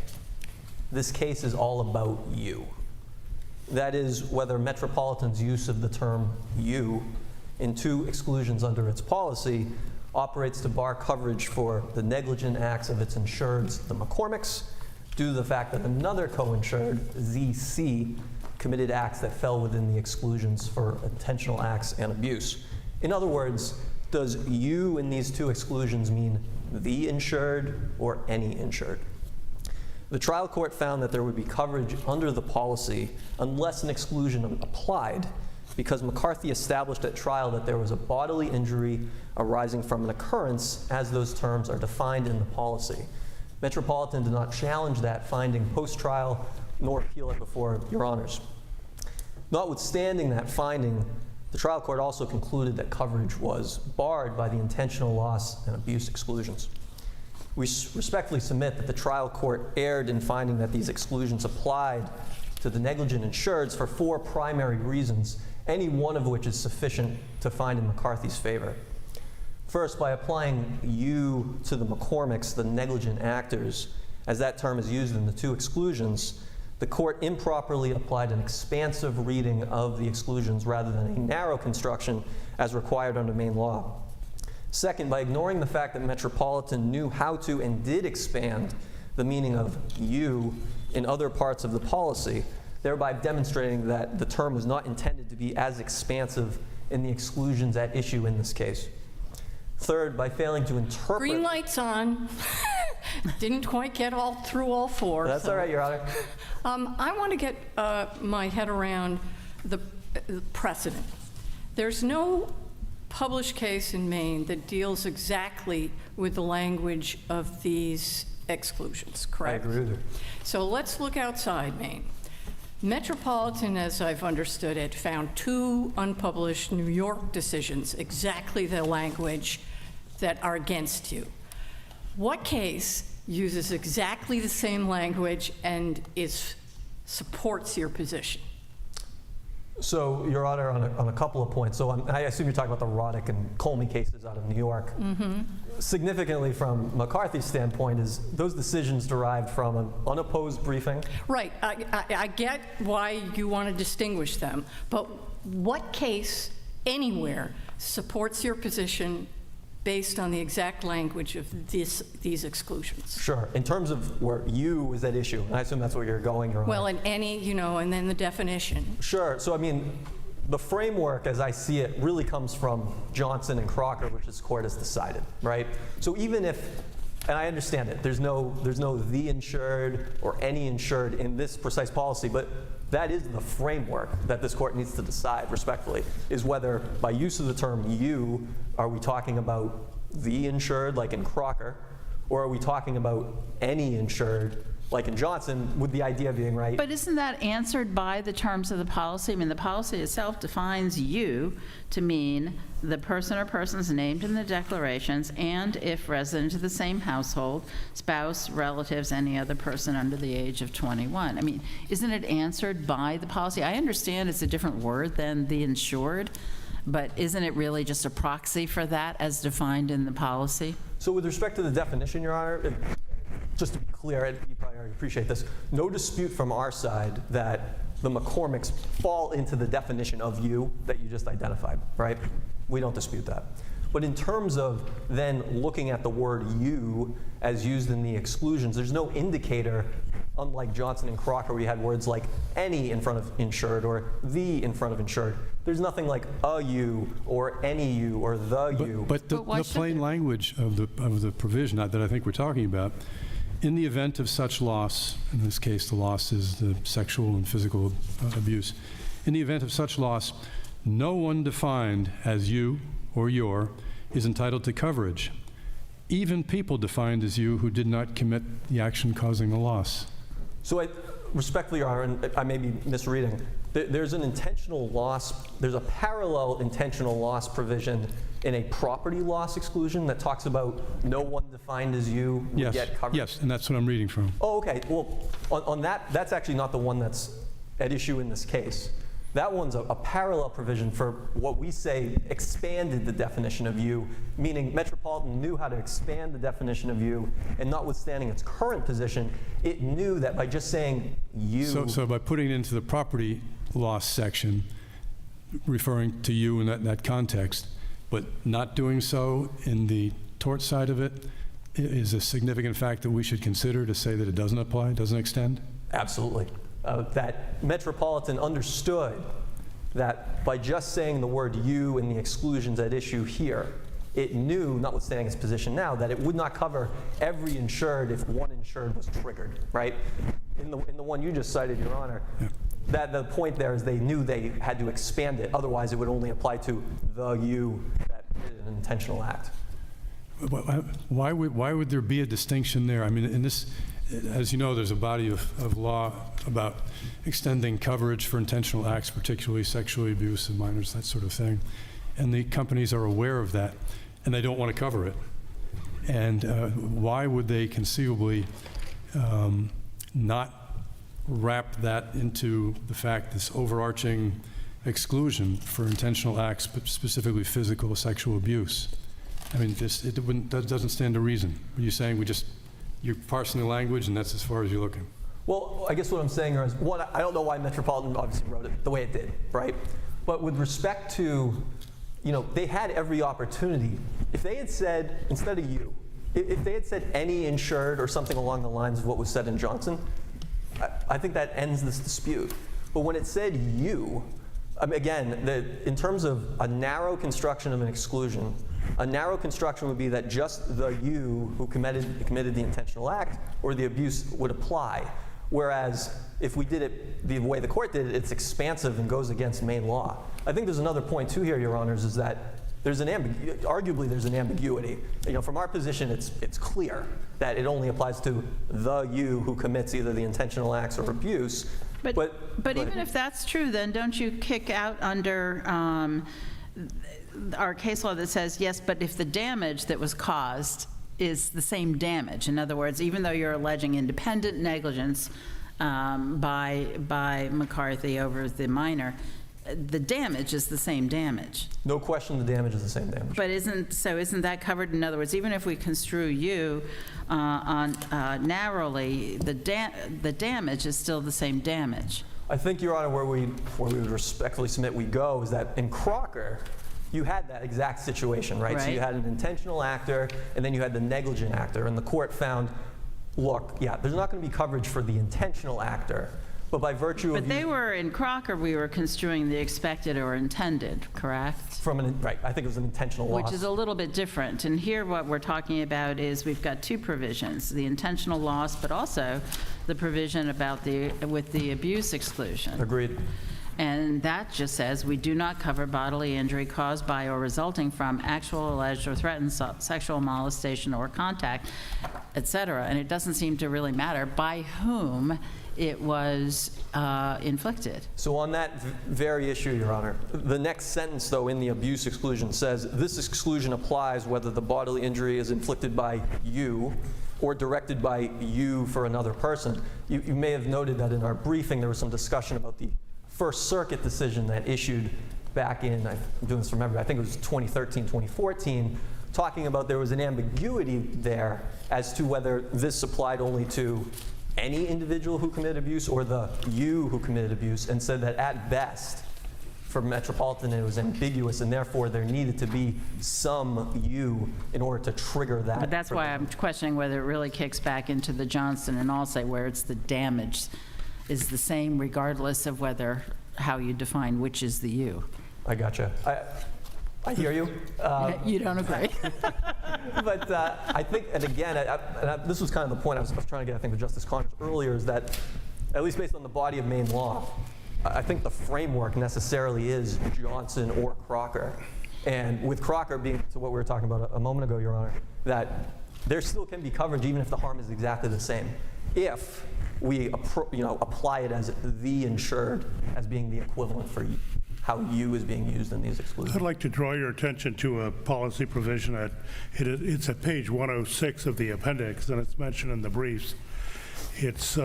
this case is all about you. That is, whether Metropolitan's use of the term you in two exclusions under its policy operates to bar coverage for the negligent acts of its insureds, the McCormicks, due to the fact that another co-insured, ZC, committed acts that fell within the exclusions for intentional acts and abuse. In other words, does you in these two exclusions mean the insured or any insured? The trial court found that there would be coverage under the policy unless an exclusion applied, because McCarthy established at trial that there was a bodily injury arising from an occurrence as those terms are defined in the policy. Metropolitan did not challenge that finding post-trial nor appeal it before Your Honors. Notwithstanding that finding, the trial court also concluded that coverage was barred by the intentional loss and abuse exclusions. We respectfully submit that the trial court erred in finding that these exclusions applied to the negligent insureds for four primary reasons, any one of which is sufficient to find in McCarthy's favor. First, by applying you to the McCormicks, the negligent actors, as that term is used in the two exclusions, the court improperly applied an expansive reading of the exclusions rather than a narrow construction as required under Maine law. Second, by ignoring the fact that Metropolitan knew how to and did expand the meaning of you in other parts of the policy, thereby demonstrating that the term was not intended to be as expansive in the exclusions at issue in this case. Third, by failing to interpret... Green light's on. Didn't quite get through all four. That's all right, Your Honor. I want to get my head around the precedent. There's no published case in Maine that deals exactly with the language of these exclusions, correct? I agree with you. So let's look outside Maine. Metropolitan, as I've understood it, found two unpublished New York decisions, exactly the language that are against you. What case uses exactly the same language and supports your position? So, Your Honor, on a couple of points. So I assume you're talking about the Roddick and Colmy cases out of New York. Mm-hmm. Significantly from McCarthy's standpoint is those decisions derived from an unopposed briefing. Right. I get why you want to distinguish them, but what case anywhere supports your position based on the exact language of these exclusions? Sure. In terms of where you is at issue, and I assume that's where you're going, Your Honor. Well, in any, and then the definition. Sure. So, I mean, the framework, as I see it, really comes from Johnson and Crocker, which this court has decided, right? So even if, and I understand it, there's no the insured or any insured in this precise policy, but that is the framework that this court needs to decide, respectfully, is whether by use of the term you, are we talking about the insured, like in Crocker, or are we talking about any insured, like in Johnson, with the idea being, right? But isn't that answered by the terms of the policy? I mean, the policy itself defines you to mean the person or persons named in the declarations, and if resident of the same household, spouse, relatives, any other person under the age of 21. I mean, isn't it answered by the policy? I understand it's a different word than the insured, but isn't it really just a proxy for that as defined in the policy? So with respect to the definition, Your Honor, just to be clear, clear, and you probably already appreciate this, no dispute from our side that the McCormicks fall into the definition of you that you just identified, right? We don't dispute that. But in terms of then looking at the word you as used in the exclusions, there's no indicator, unlike Johnson and Crocker, where you had words like any in front of insured or the in front of insured. There's nothing like a you or any you or the you. But the plain language of the provision that I think we're talking about, in the event of such loss, in this case the loss is the sexual and physical abuse, in the event of such loss, no one defined as you or your is entitled to coverage, even people defined as you who did not commit the action causing the loss. So respectfully, Your Honor, and I may be misreading, there's an intentional loss, there's a parallel intentional loss provision in a property loss exclusion that talks about no one defined as you would get coverage. Yes, and that's what I'm reading from. Oh, okay. Well, on that, that's actually not the one that's at issue in this case. That one's a parallel provision for what we say expanded the definition of you, meaning Metropolitan knew how to expand the definition of you, and notwithstanding its current position, it knew that by just saying you. So by putting it into the property loss section, referring to you in that context, but not doing so in the tort side of it, is a significant fact that we should consider to say that it doesn't apply, doesn't extend? Absolutely. That Metropolitan understood that by just saying the word you in the exclusions at issue here, it knew, notwithstanding its position now, that it would not cover every insured if one insured was triggered, right? In the one you just cited, Your Honor, that the point there is they knew they had to expand it, otherwise it would only apply to the you that did an intentional act. Why would there be a distinction there? I mean, in this, as you know, there's a body of law about extending coverage for intentional acts, particularly sexually abuse of minors, that sort of thing. And the companies are aware of that, and they don't want to cover it. And why would they conceivably not wrap that into the fact, this overarching exclusion for intentional acts, but specifically physical sexual abuse? I mean, that doesn't stand to reason. Are you saying you're parsing the language and that's as far as you're looking? Well, I guess what I'm saying is, one, I don't know why Metropolitan obviously wrote it the way it did, right? But with respect to, they had every opportunity. If they had said, instead of you, if they had said any insured or something along the lines of what was said in Johnson, I think that ends this dispute. But when it said you, again, in terms of a narrow construction of an exclusion, a narrow construction would be that just the you who committed the intentional act or the abuse would apply. Whereas if we did it the way the court did it, it's expansive and goes against Maine law. I think there's another point too here, Your Honors, is that arguably there's an ambiguity. From our position, it's clear that it only applies to the you who commits either the intentional acts or abuse. But even if that's true, then don't you kick out under our case law that says, yes, but if the damage that was caused is the same damage. In other words, even though you're alleging independent negligence by McCarthy over the minor, the damage is the same damage. No question the damage is the same damage. But isn't that covered? In other words, even if we construe you narrowly, the damage is still the same damage. I think, Your Honor, where we would respectfully submit we go is that in Crocker, you had that exact situation, right? So you had an intentional actor, and then you had the negligent actor, and the court found, look, yeah, there's not going to be coverage for the intentional actor, but by virtue of they were, in Crocker, we were construing the expected or intended, correct? Right, I think it was an intentional loss. Which is a little bit different. And here what we're talking about is we've got two provisions, the intentional loss, but also the provision about with the abuse exclusion. Agreed. And that just says we do not cover bodily injury caused by or resulting from actual, alleged, or threatened sexual molestation or contact, et cetera. And it doesn't seem to really matter by whom it was inflicted. So on that very issue, Your Honor, the next sentence, though, in the abuse exclusion says, this exclusion applies whether the bodily injury is inflicted by you or directed by you for another person. You may have noted that in our briefing there was some discussion about the First Circuit decision that issued back in, I'm doing this from memory, I think it was 2013, 2014, talking about there was an ambiguity there as to whether this applied only to any individual who committed abuse or the you who committed abuse, and said that at best, for Metropolitan, it was ambiguous, and therefore there needed to be some you in order to trigger that. But that's why I'm questioning whether it really kicks back into the Johnston and Allsay, where it's the damage is the same regardless of how you define which is the you. I gotcha. I hear you. You don't agree? But I think, and again, this was kind of the point I was trying to get, I think, to Justice Connors earlier, is that, at least based on the body of Maine law, I think the framework necessarily is Johnson or Crocker. And with Crocker being to what we were talking about a moment ago, Your Honor, that there still can be coverage even if the harm is exactly the same, if we apply it as the insured as being the equivalent for how you is being used in these exclusions. I'd like to draw your attention to a policy provision that it's at page 106 of the appendix, and it's mentioned in the briefs. It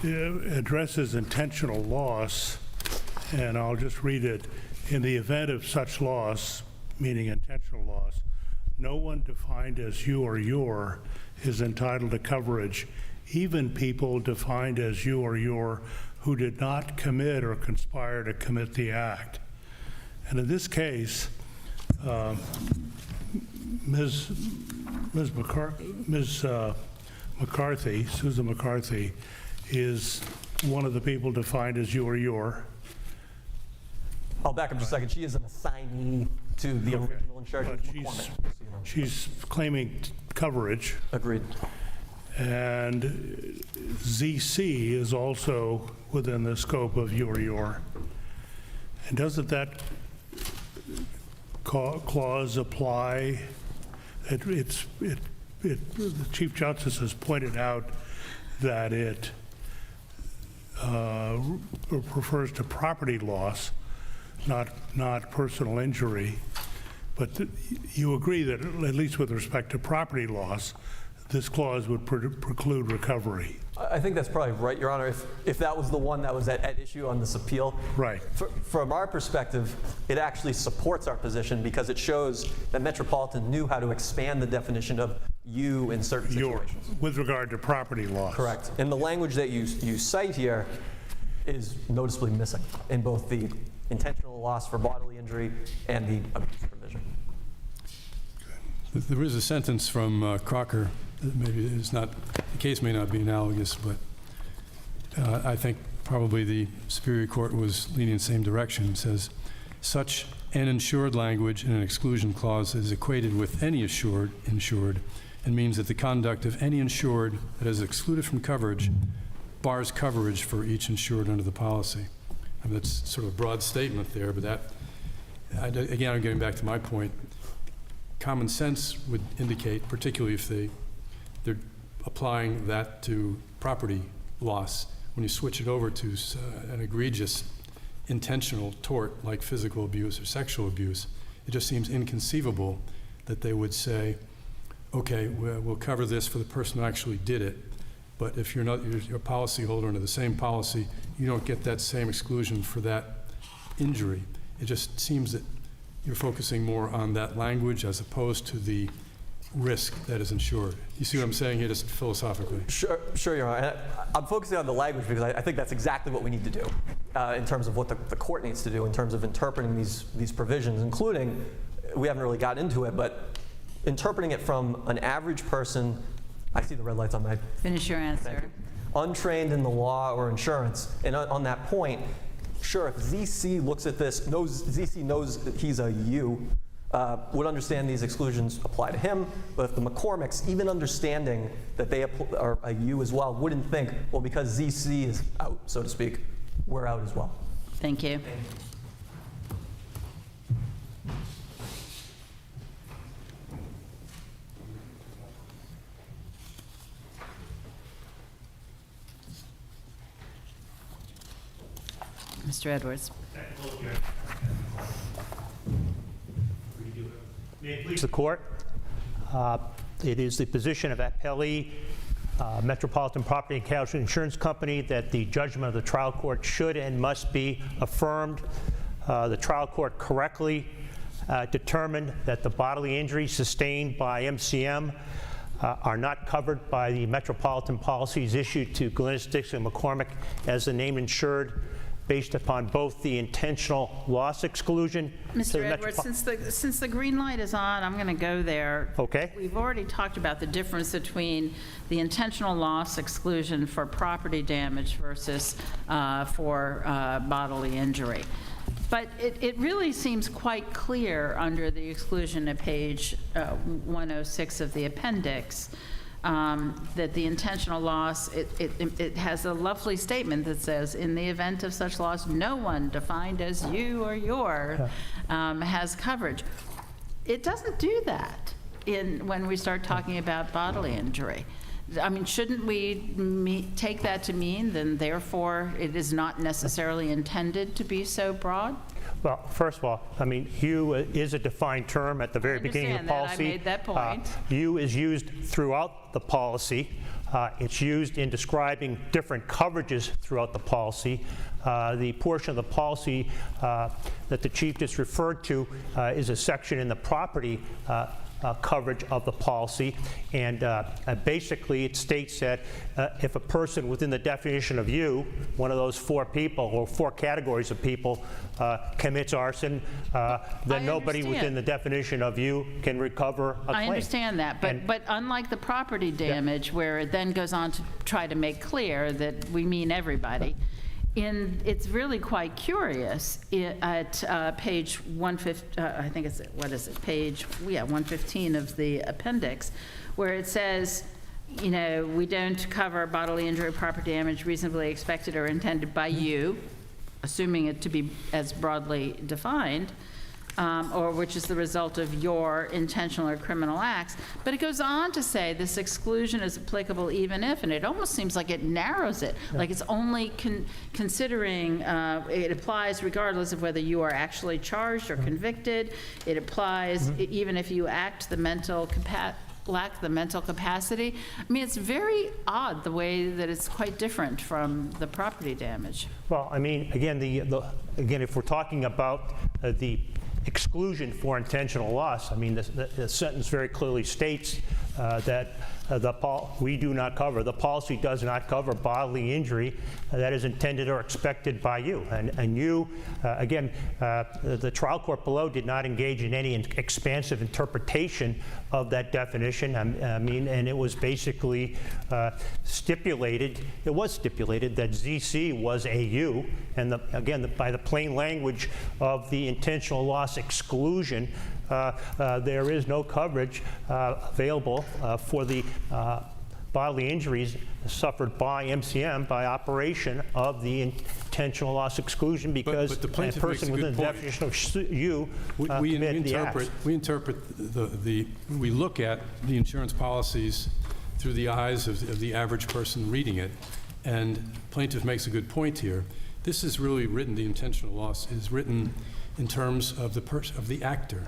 addresses intentional loss, and I'll just read it. In the event of such loss, meaning intentional loss, no one defined as you or your is entitled to coverage, even people defined as you or your who did not commit or conspire to commit the act. And in this case, Ms. McCarthy, Susan McCarthy, is one of the people defined as you or your. I'll back up just a second. She is an assignee to the original insured. She's claiming coverage. Agreed. And ZC is also within the scope of you or your. And doesn't that clause apply? The Chief Justice has pointed out that it refers to property loss, not personal injury. But you agree that, at least with respect to property loss, this clause would preclude recovery. I think that's probably right, Your Honor, if that was the one that was at issue on this appeal. Right. From our perspective, it actually supports our position because it shows that Metropolitan knew how to expand the definition of you in certain situations. With regard to property loss. Correct. And the language that you cite here is noticeably missing in both the intentional loss for bodily injury and the abuse provision. There is a sentence from Crocker that maybe is not, the case may not be analogous, but I think probably the Superior Court was leaning in the same direction. It says, such an insured language in an exclusion clause is equated with any insured and means that the conduct of any insured that is excluded from coverage bars coverage for each insured under the policy. I mean, that's sort of a broad statement there, but that, again, I'm getting back to my point. Common sense would indicate, particularly if they're applying that to property loss, when you switch it over to an egregious intentional tort like physical abuse or sexual abuse, it just seems inconceivable that they would say, okay, we'll cover this for the person who actually did it, but if you're a policyholder under the same policy, you don't get that same exclusion for that injury. It just seems that you're focusing more on that language as opposed to the risk that is insured. You see what I'm saying here, just philosophically? Sure, Your Honor. I'm focusing on the language because I think that's exactly what we need to do in terms of what the court needs to do in terms of interpreting these provisions, including, we haven't really got into it, but interpreting it from an average person. I see the red lights on my... Finish your answer. Untrained in the law or insurance. And on that point, sure, if ZC looks at this, ZC knows that he's a you, would understand these exclusions apply to him, but if the McCormicks, even understanding that they are a you as well, wouldn't think, well, because ZC is out, so to speak, we're out as well. Thank you. Mr. Edwards. May it please the court. It is the position of Appellee Metropolitan Property and Casualty Insurance Company that the judgment of the trial court should and must be affirmed. The trial court correctly determined that the bodily injuries sustained by MCM are not covered by the metropolitan policies issued to Glennis Dixon McCormick as the named insured, based upon both the intentional loss exclusion. Mr. Edwards, since the green light is on, I'm going to go there. Okay. We've already talked about the difference between the intentional loss exclusion for property damage versus for bodily injury. But it really seems quite clear under the exclusion at page 106 of the appendix that the intentional loss, it has a lovely statement that says, in the event of such loss, no one defined as you or your has coverage. It doesn't do that when we start talking about bodily injury. I mean, shouldn't we take that to mean then therefore it is not necessarily intended to be so broad? Well, first of all, I mean, you is a defined term at the very beginning of the policy. I made that point. You is used throughout the policy. It's used in describing different coverages throughout the policy. The portion of the policy that the Chief just referred to is a section in the property coverage of the policy, and basically it states that if a person within the definition of you, one of those four people or four categories of people commits arson, then nobody within the definition of you can recover a claim. I understand that, but unlike the property damage, where it then goes on to try to make clear that we mean everybody, it's really quite curious at page 115, I think it's, what is it, page, 115 of the appendix, where it says, you know, we don't cover bodily injury or property damage reasonably expected or intended by you, assuming it to be as broadly defined, or which is the result of your intentional or criminal acts. But it goes on to say this exclusion is applicable even if, and it almost seems like it narrows it, like it's only considering, it applies regardless of whether you are actually charged or convicted. It applies even if you lack the mental capacity. I mean, it's very odd the way that it's quite different from the property damage. Well, I mean, again, again, if we're talking about the exclusion for intentional loss, I mean, the sentence very clearly states that we do not cover, the policy does not cover bodily injury that is intended or expected by you. And you, again, the trial court below did not engage in any expansive interpretation of that definition. I mean, and it was basically stipulated that ZC was a you, and again, by the plain language of the intentional loss exclusion, there is no coverage available for the bodily injuries suffered by MCM by operation of the intentional loss exclusion, because but the a plaintiff makes person a good within the point. definition of you committed the acts. We look at the insurance policies through the eyes of the average person reading it, and plaintiff makes a good point here. This is really written, the intentional loss is written in terms of the actor.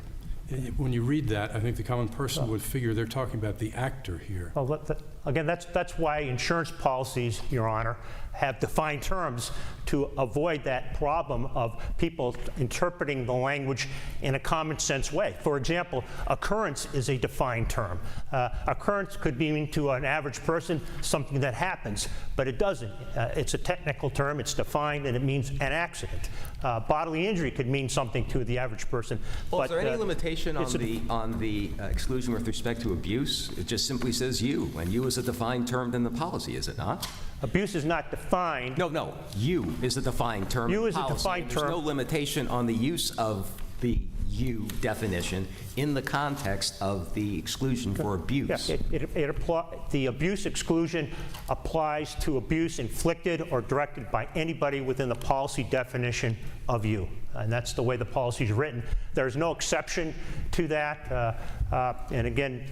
When you read that, I think the common person would figure they're talking about the actor here. Well, again, that's why insurance policies, Your Honor, have defined terms to avoid that problem of people interpreting the language in a common sense way. For example, occurrence is a defined term. Occurrence could mean to an average person something that happens, but it doesn't. It's a technical term, it's defined, and it means an accident. Bodily injury could mean something to the average person. Well, but, is there any limitation on the exclusion with respect to abuse? It just simply says you, and you is a defined term in the policy, is it not? Abuse is not defined. No, you is a defined term in the policy. You is a defined term. There's no limitation on the use of the you definition in the context of the exclusion for abuse. Yeah, the abuse exclusion applies to abuse inflicted or directed by anybody within the policy definition of you. And that's the way the policy is written. There's no exception to that. And again,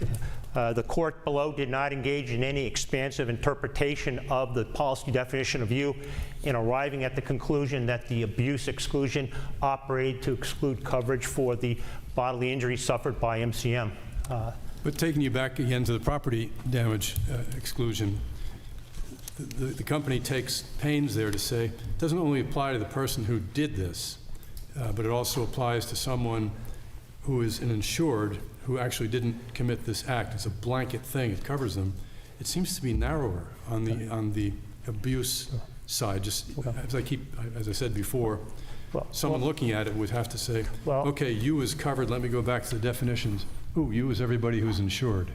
the court below did not engage in any expansive interpretation of the policy definition of you in arriving at the conclusion that the abuse exclusion operated to exclude coverage for the bodily injury suffered by MCM. But taking you back again to the property damage exclusion, the company takes pains there to say it doesn't only apply to the person who did this, but it also applies to someone who is an insured who actually didn't commit this act. It's a blanket thing. It covers them. It seems to be narrower on the abuse side. Just as I said before, someone looking at it would have to say, okay, you is covered. Let me go back to the definitions. Ooh, you is everybody who's insured.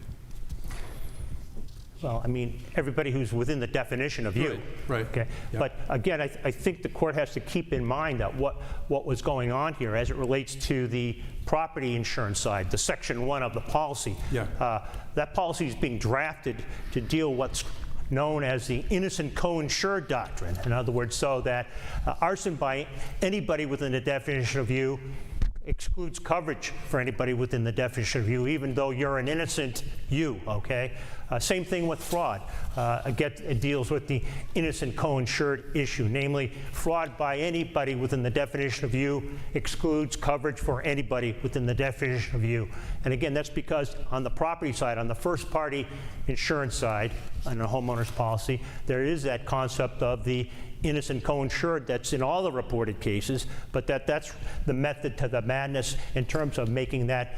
Well, I mean, everybody who's within the definition of you. Right. Okay. Yeah. But again, I think the court has to keep in mind that what was going on here as it relates to the property insurance side, the Section 1 of the policy. Yeah. That policy is being drafted to deal what's known as the innocent co-insured doctrine. In other words, so that arson by anybody within the definition of you excludes coverage for anybody within the definition of you, even though you're an innocent you, okay? Same thing with fraud. It deals with the innocent co-insured issue, namely fraud by anybody within the definition of you excludes coverage for anybody within the definition of you. And again, that's because on the property side, on the first party insurance side, on the homeowner's policy, there is that concept of the innocent co-insured that's in all the reported cases, but that's the method to the madness in terms of making that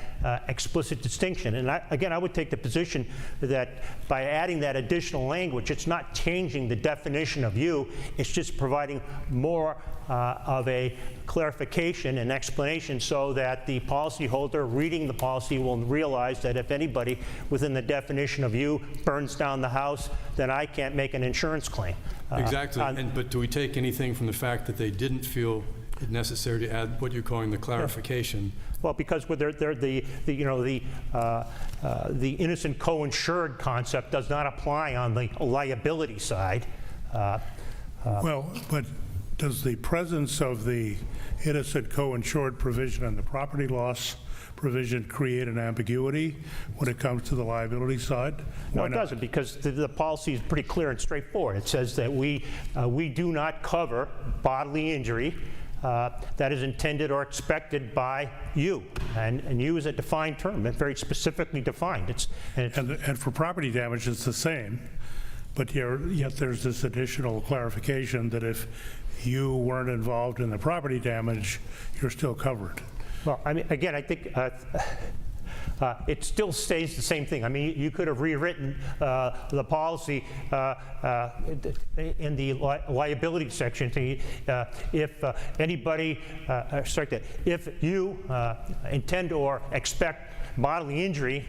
explicit distinction. And I would take the position that by adding that additional language, it's not changing the definition of you, it's just providing more of a clarification and explanation so that the policyholder reading the policy will realize that if anybody within the definition of you burns down the house, then I can't make an insurance claim. Exactly. But do we take anything from the fact that they didn't feel it necessary to add what you're calling the clarification? Well, because the innocent co-insured concept does not apply on the liability side. Well, but does the presence of the innocent co-insured provision and the property loss provision create an ambiguity when it comes to the liability side? No, it doesn't, because the policy is pretty clear and straightforward. It says that we do not cover bodily injury that is intended or expected by you. And you is a defined term, and very specifically defined. And for property damage, it's the same, but yet there's this additional clarification that if you weren't involved in the property damage, you're still covered. Well, I mean, again, I think it still stays the same thing. I mean, you could have rewritten the policy in the liability section to, if anybody, if you intend or expect bodily injury,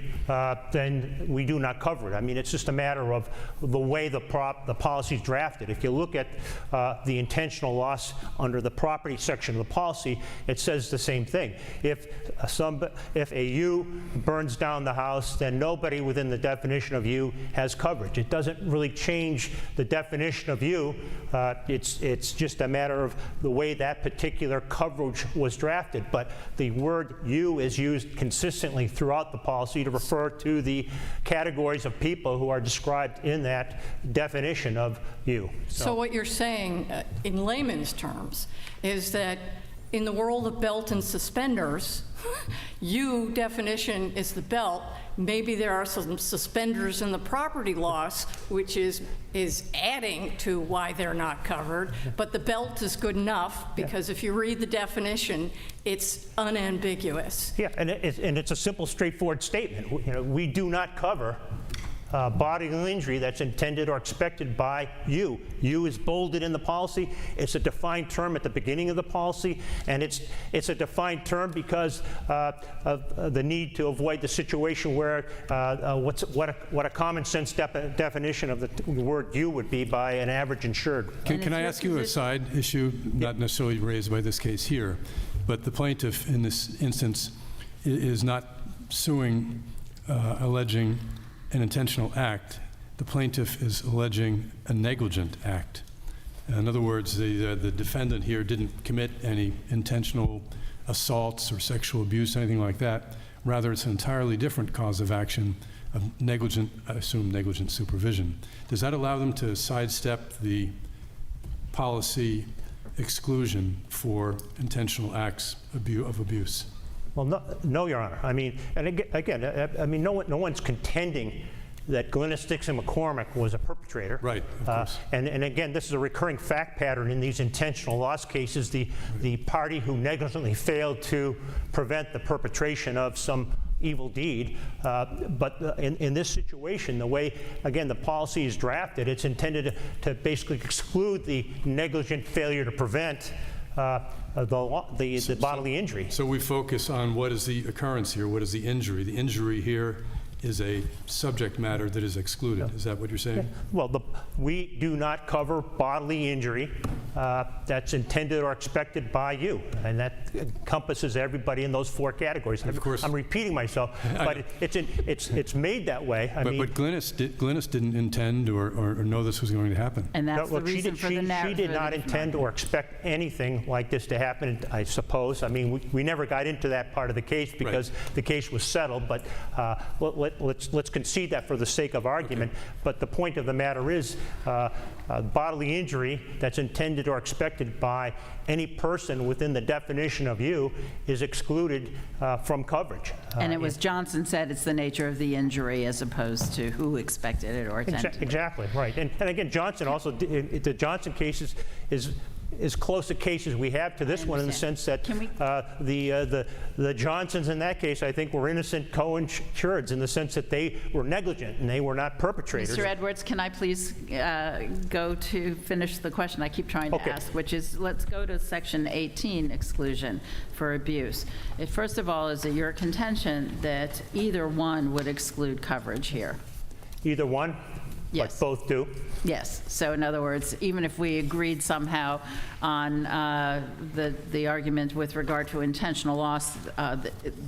then we do not cover it. I mean, it's just a matter of the way the policy is drafted. If you look at the intentional loss under the property section of the policy, it says the same thing. If a you burns down the house, then nobody within the definition of you has coverage. It doesn't really change the definition of you. It's just a matter of the way that particular coverage was drafted. But the word you is used consistently throughout the policy to refer to the categories of people who are described in that definition of you. So what you're saying, in layman's terms, is that in the world of belt and suspenders, you definition is the belt. Maybe there are some suspenders in the property loss, which is adding to why they're not covered. But the belt is good enough because if you read the definition, it's unambiguous. Yeah, and it's a simple, straightforward statement. You know, we do not cover bodily injury that's intended or expected by you. You is bolded in the policy. It's a defined term at the beginning of the policy, and it's a defined term because of the need to avoid the situation where what a common sense definition of the word you would be by an average insured. Can I ask you a side issue, not necessarily raised by this case here, but the plaintiff in this instance is not suing, alleging an intentional act. The plaintiff is alleging a negligent act. In other words, the defendant here didn't commit any intentional assaults or sexual abuse, anything like that. Rather, it's an entirely different cause of action of negligent, I assume, negligent supervision. Does that allow them to sidestep the policy exclusion for intentional acts of abuse? Well, no, Your Honor. I mean, and again, I mean, no one's contending that Glennis Dixon McCormick was a perpetrator. Right, of course. And again, this is a recurring fact pattern in these intentional loss cases. The party who negligently failed to prevent the perpetration of some evil deed. But in this situation, the way, again, the policy is drafted, it's intended to basically exclude the negligent failure to prevent the bodily injury. So we focus on what is the occurrence here, what is the injury. The injury here is a subject matter that is excluded. Is that what you're saying? Well, we do not cover bodily injury that's intended or expected by you, and that encompasses everybody in those 4 categories. Of course. I'm repeating myself, but it's made that way. But Glennis didn't intend or know this was going to happen. And that's the Look, reason for the narrative. She did not intend or expect anything like this to happen, I suppose. I mean, we never got into that part of the case because the case was settled, but let's concede that for the sake of argument. Okay. But the point of the matter is bodily injury that's intended or expected by any person within the definition of you is excluded from coverage. And it was Johnson said it's the nature of the injury as opposed to who expected it or intended it. Exactly, right. And again, Johnson also, the Johnson case is as close a case as we have to this one in the sense that the Johnsons in that case, I think, were innocent co-insureds in the sense that they were negligent and they were not perpetrators. Mr. Edwards, can I please go to finish the question I keep trying to ask, which is, let's go to Section 18 exclusion for abuse. First of all, is it your contention that either one would exclude coverage here? Either one? Yes. But both do? Yes. So in other words, even if we agreed somehow on the argument with regard to intentional loss,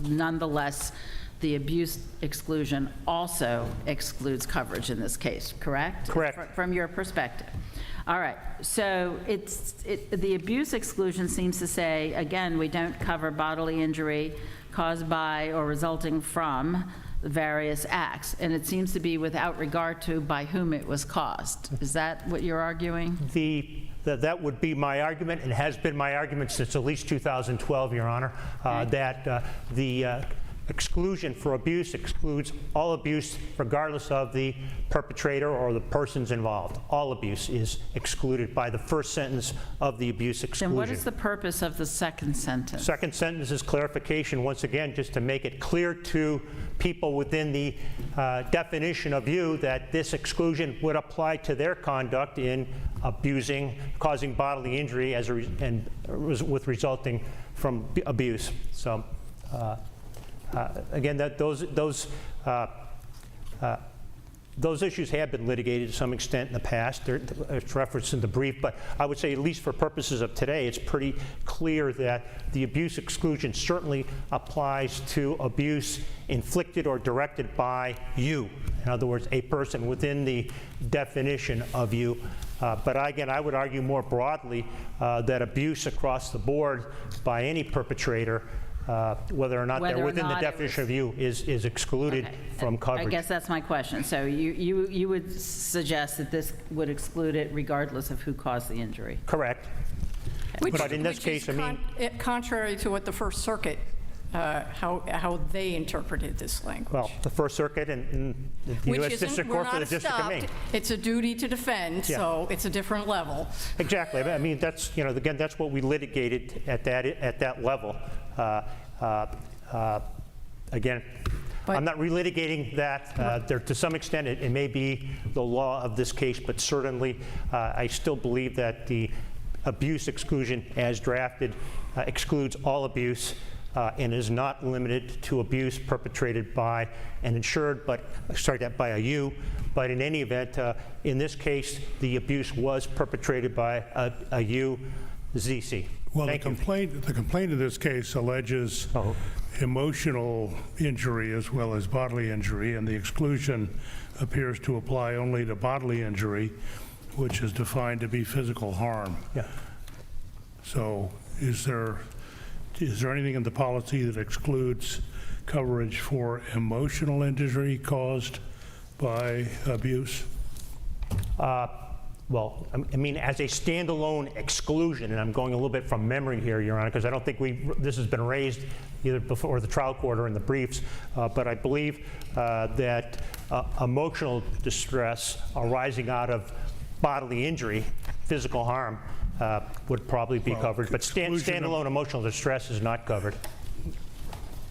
nonetheless, the abuse exclusion also excludes coverage in this case, correct? Correct. From your perspective. All right. So the abuse exclusion seems to say, again, we don't cover bodily injury caused by or resulting from various acts, and it seems to be without regard to by whom it was caused. Is that what you're arguing? That would be my argument, and has been my argument since at least 2012, Your Honor, that the exclusion for abuse excludes all abuse regardless of the perpetrator or the persons involved. All abuse is excluded by the first sentence of the abuse exclusion. Then what is the purpose of the second sentence? Second sentence is clarification, once again, just to make it clear to people within the definition of you that this exclusion would apply to their conduct in abusing, causing bodily injury with resulting from abuse. So again, that those issues have been litigated to some extent in the past. It's referenced in the brief, but I would say, at least for purposes of today, it's pretty clear that the abuse exclusion certainly applies to abuse inflicted or directed by you. In other words, a person within the definition of you. But again, I would argue more broadly that abuse across the board by any perpetrator, whether or not they're within the definition of you, is excluded from coverage. I guess that's my question. So you would suggest that this would exclude it regardless of who caused the injury? Correct. But in this case, I mean, contrary to what the First Circuit, how they interpreted this language. well, the First Circuit and the U.S. District Court for the District of Maine. It's a duty to defend, so it's a different level. Exactly. I mean, that's, again, that's what we litigated at that level. Again, I'm not relitigating that. To some extent, it may be the law of this case, but certainly I still believe that the abuse exclusion as drafted excludes all abuse and is not limited to abuse perpetrated by an insured, by a you. But in any event, in this case, the abuse was perpetrated by a you, ZC. Well, the complaint in this case alleges emotional injury as well as bodily injury, and the exclusion appears to apply only to bodily injury, which is defined to be physical harm. Yeah. So is there anything in the policy that excludes coverage for emotional injury caused by abuse? well, I mean, as a standalone exclusion, and I'm going a little bit from memory here, Your Honor, because I don't think this has been raised either before the trial court or in the briefs, but I believe that emotional distress arising out of bodily injury, physical harm, would probably be covered, but standalone emotional distress is not covered.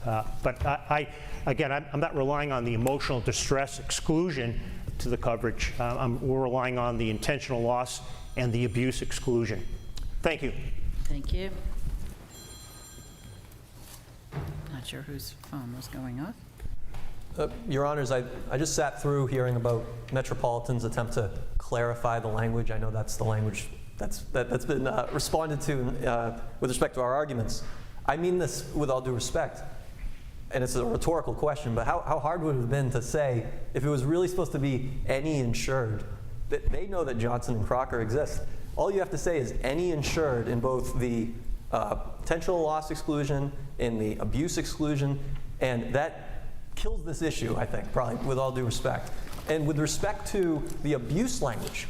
But again, I'm not relying on the emotional distress exclusion to the coverage. We're relying on the intentional loss and the abuse exclusion. Thank you. Thank you. Not sure whose phone was going off. Your Honors, I just sat through hearing about Metropolitan's attempt to clarify the language. I know that's the language that's been responded to with respect to our arguments. I mean this with all due respect, and it's a rhetorical question, but how hard would it have been to say, if it was really supposed to be any insured, that they know that Johnson and Crocker exist. All you have to say is any insured in both the potential loss exclusion, in the abuse exclusion, and that kills this issue, I think, probably, with all due respect. And with respect to the abuse language,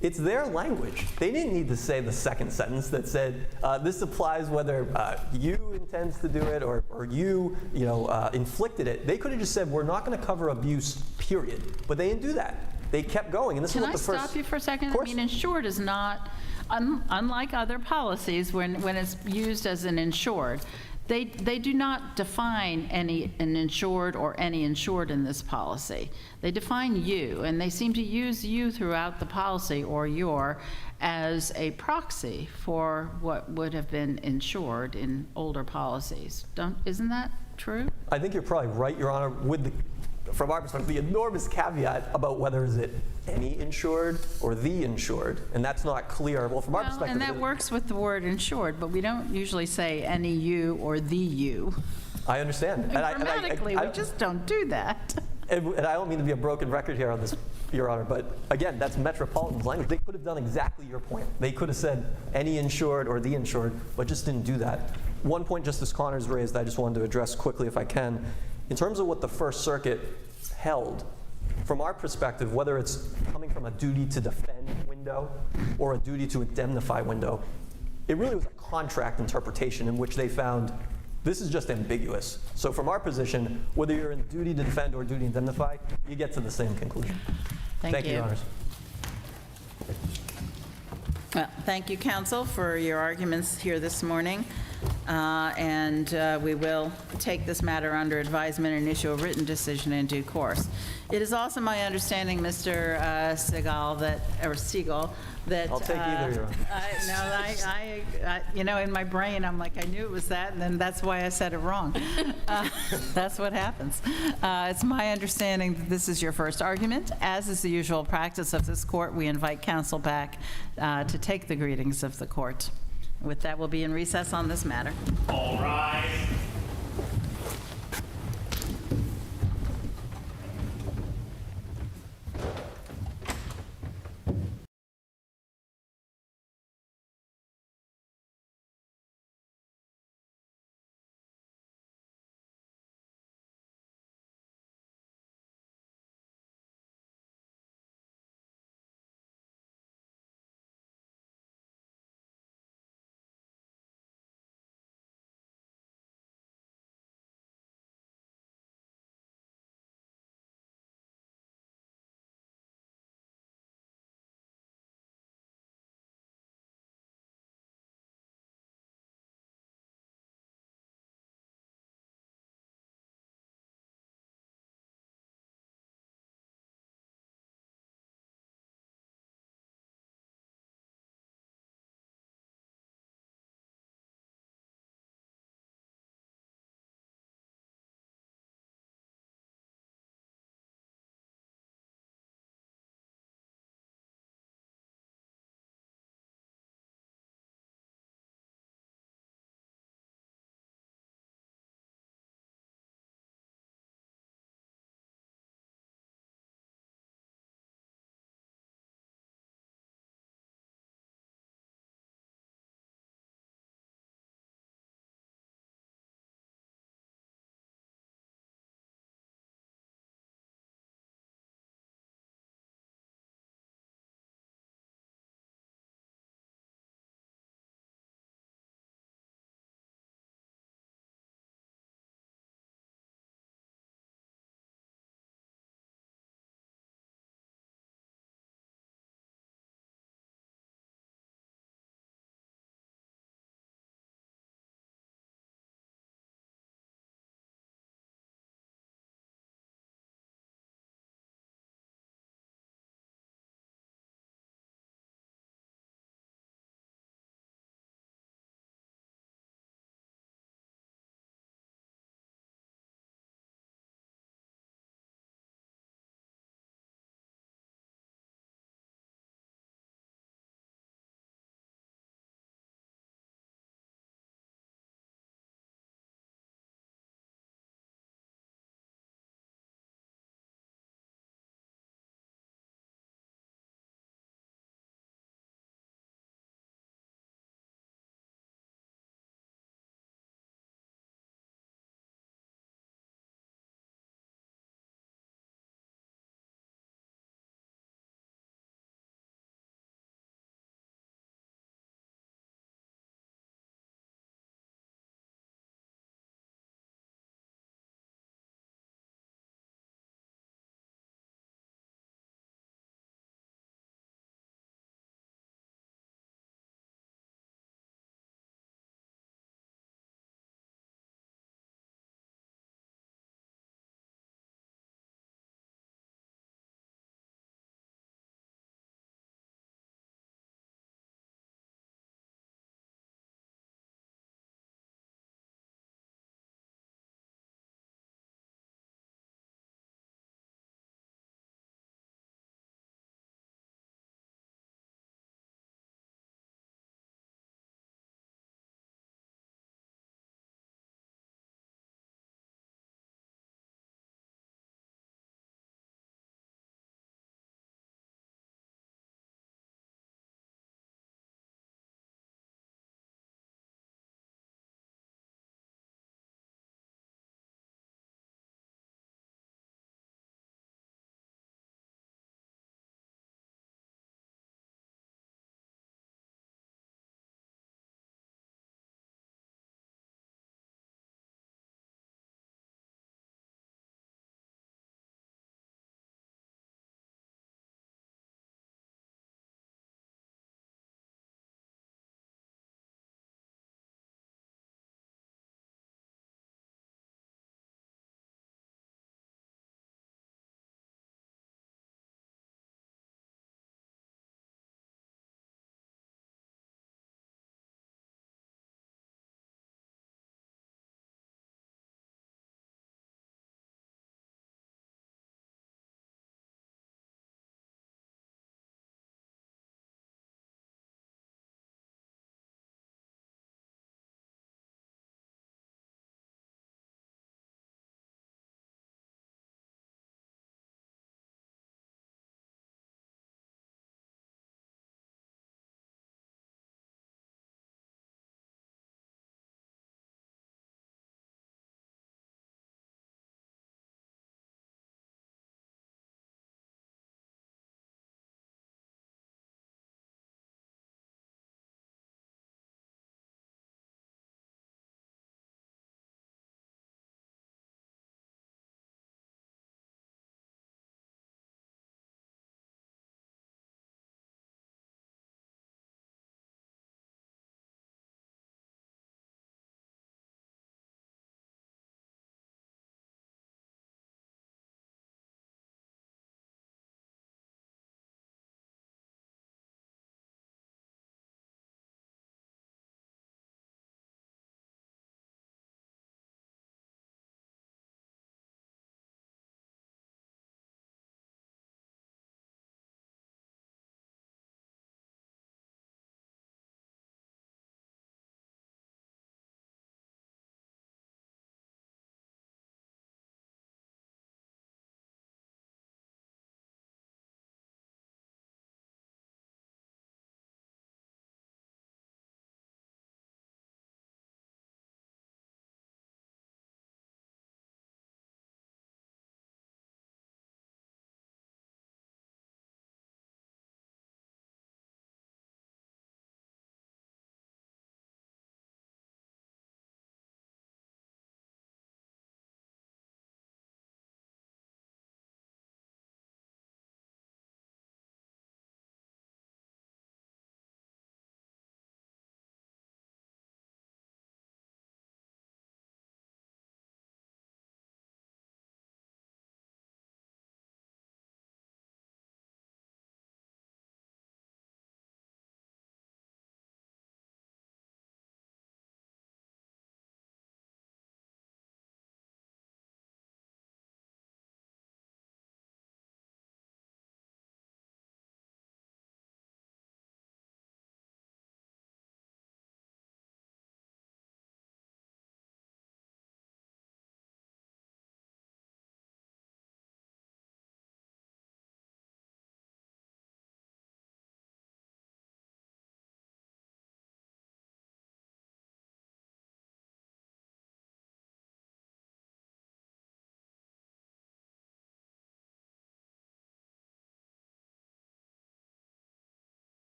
it's their language. They didn't need to say the second sentence that said, this applies whether you intends to do it or you inflicted it. They could have just said, we're not going to cover abuse, period. But they didn't do that. They kept going. And this is what the first. Can I stop you for a second? Of course. I mean, insured is not, unlike other policies, when it's used as an insured, they do not define an insured or any insured in this policy. They define you, and they seem to use you throughout the policy, or your, as a proxy for what would have been insured in older policies. Isn't that true? I think you're probably right, Your Honor, from our perspective, the enormous caveat about whether is it any insured or the insured, and that's not clear. Well, from our perspective, and that works with the word insured, but we don't usually say any you or the you. I understand. Grammatically, we just don't do that. And I don't mean to be a broken record here on this, Your Honor, but again, that's Metropolitan's language. They could have done exactly your point. They could have said any insured or the insured, but just didn't do that. One point Justice Connors raised I just wanted to address quickly if I can. In terms of what the First Circuit held, from our perspective, whether it's coming from a duty to defend window or a duty to indemnify window, it really was a contract interpretation in which they found this is just ambiguous. So from our position, whether you're in duty to defend or duty to indemnify, you get to the same conclusion. Thank you. Your Honors. Well, thank you, counsel, for your arguments here this morning. And we will take this matter under advisement and issue a written decision in due course. It is also my understanding, Mr. Siegel, that I'll take either, Your Honor. in my brain, I'm like, I knew it was that, and then that's why I said it wrong. That's what happens. It's my understanding that this is your first argument. As is the usual practice of this court, we invite counsel back to take the greetings of the court. With that, we'll be in recess on this matter. All rise.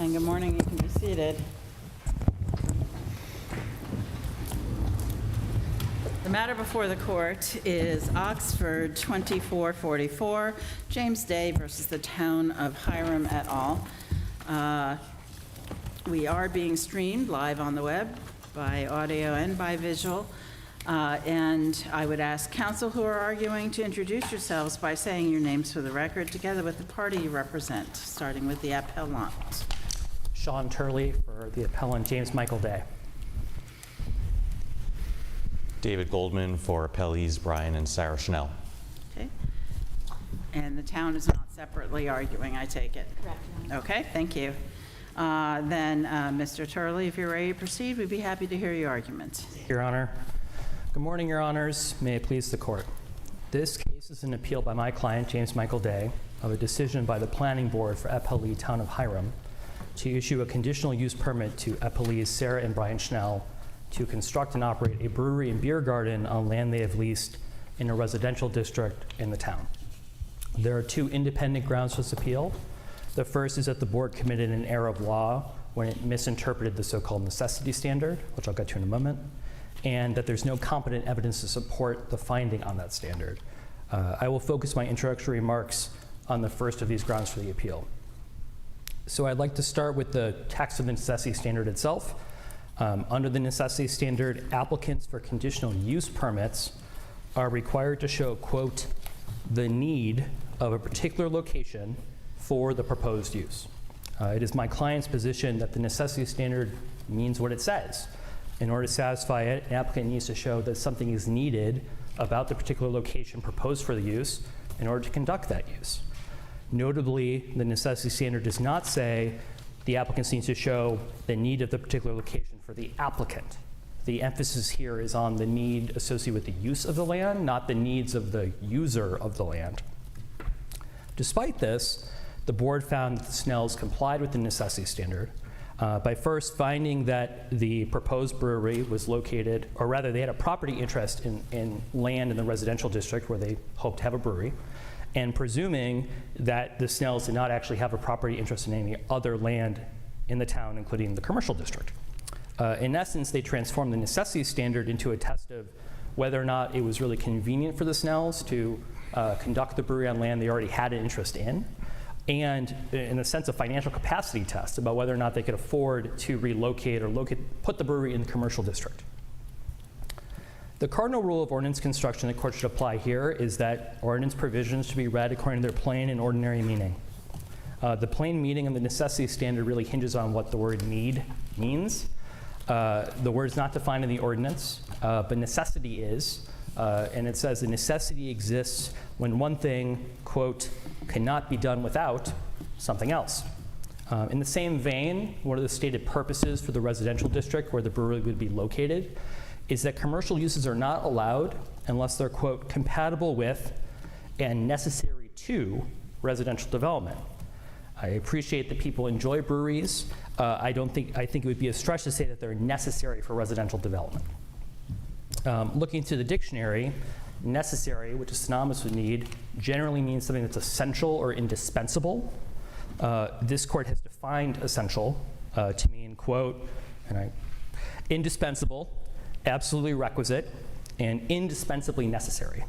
morning. Good morning. You can be seated. The matter before the court is Oxford 2444, James Day versus the Town of Hiram et al. We are being streamed live on the web by audio and by visual. And I would ask counsel who are arguing to introduce yourselves by saying your names for the record, together with the party you represent, starting with the appellant. Sean Turley for the appellant, James Michael Day. David Goldman for appellees Brian and Sarah Schnell. Okay. And the town is not separately arguing, I take it? Correct, Your Honor. Okay, thank you. Then, Mr. Turley, if you're ready to proceed, we'd be happy to hear your argument. Your Honor. Good morning, Your Honors. May it please the court. This case is an appeal by my client, James Michael Day, of a decision by the Planning Board for appellee Town of Hiram to issue a conditional use permit to appellees Sarah and Brian Schnell to construct and operate a brewery and beer garden on land they have leased in a residential district in the town. There are two independent grounds for this appeal. The first is that the board committed an error of law when it misinterpreted the so-called necessity standard, which I'll get to in a moment, and that there's no competent evidence to support the finding on that standard. I will focus my introductory remarks on the first of these grounds for the appeal. So I'd like to start with the text of the necessity standard itself. Under the necessity standard, applicants for conditional use permits are required to show, quote, the need of a particular location for the proposed use. It is my client's position that the necessity standard means what it says. In order to satisfy it, an applicant needs to show that something is needed about the particular location proposed for the use in order to conduct that use. Notably, the necessity standard does not say the applicant needs to show the need of the particular location for the applicant. The emphasis here is on the need associated with the use of the land, not the needs of the user of the land. Despite this, the board found that the Snells complied with the necessity standard by first finding that the proposed brewery was located, or rather they had a property interest in land in the residential district where they hoped to have a brewery, and presuming that the Snells did not actually have a property interest in any other land in the town, including the commercial district. In essence, they transformed the necessity standard into a test of whether or not it was really convenient for the Snells to conduct the brewery on land they already had an interest in, and in a sense, a financial capacity test about whether or not they could afford to relocate or put the brewery in the commercial district. The cardinal rule of ordinance construction the court should apply here is that ordinance provisions should be read according to their plain and ordinary meaning. The plain meaning of the necessity standard really hinges on what the word need means. The word is not defined in the ordinance, but necessity is. And it says the necessity exists when one thing, quote, cannot be done without something else. In the same vein, one of the stated purposes for the residential district where the brewery would be located is that commercial uses are not allowed unless they're, quote, compatible with and necessary to residential development. I appreciate that people enjoy breweries. I think it would be a stretch to say that they're necessary for residential development. Looking to the dictionary, necessary, which is synonymous with need, generally means something that's essential or indispensable. This court has defined essential to mean, quote, indispensable, absolutely requisite, and indispensably necessary.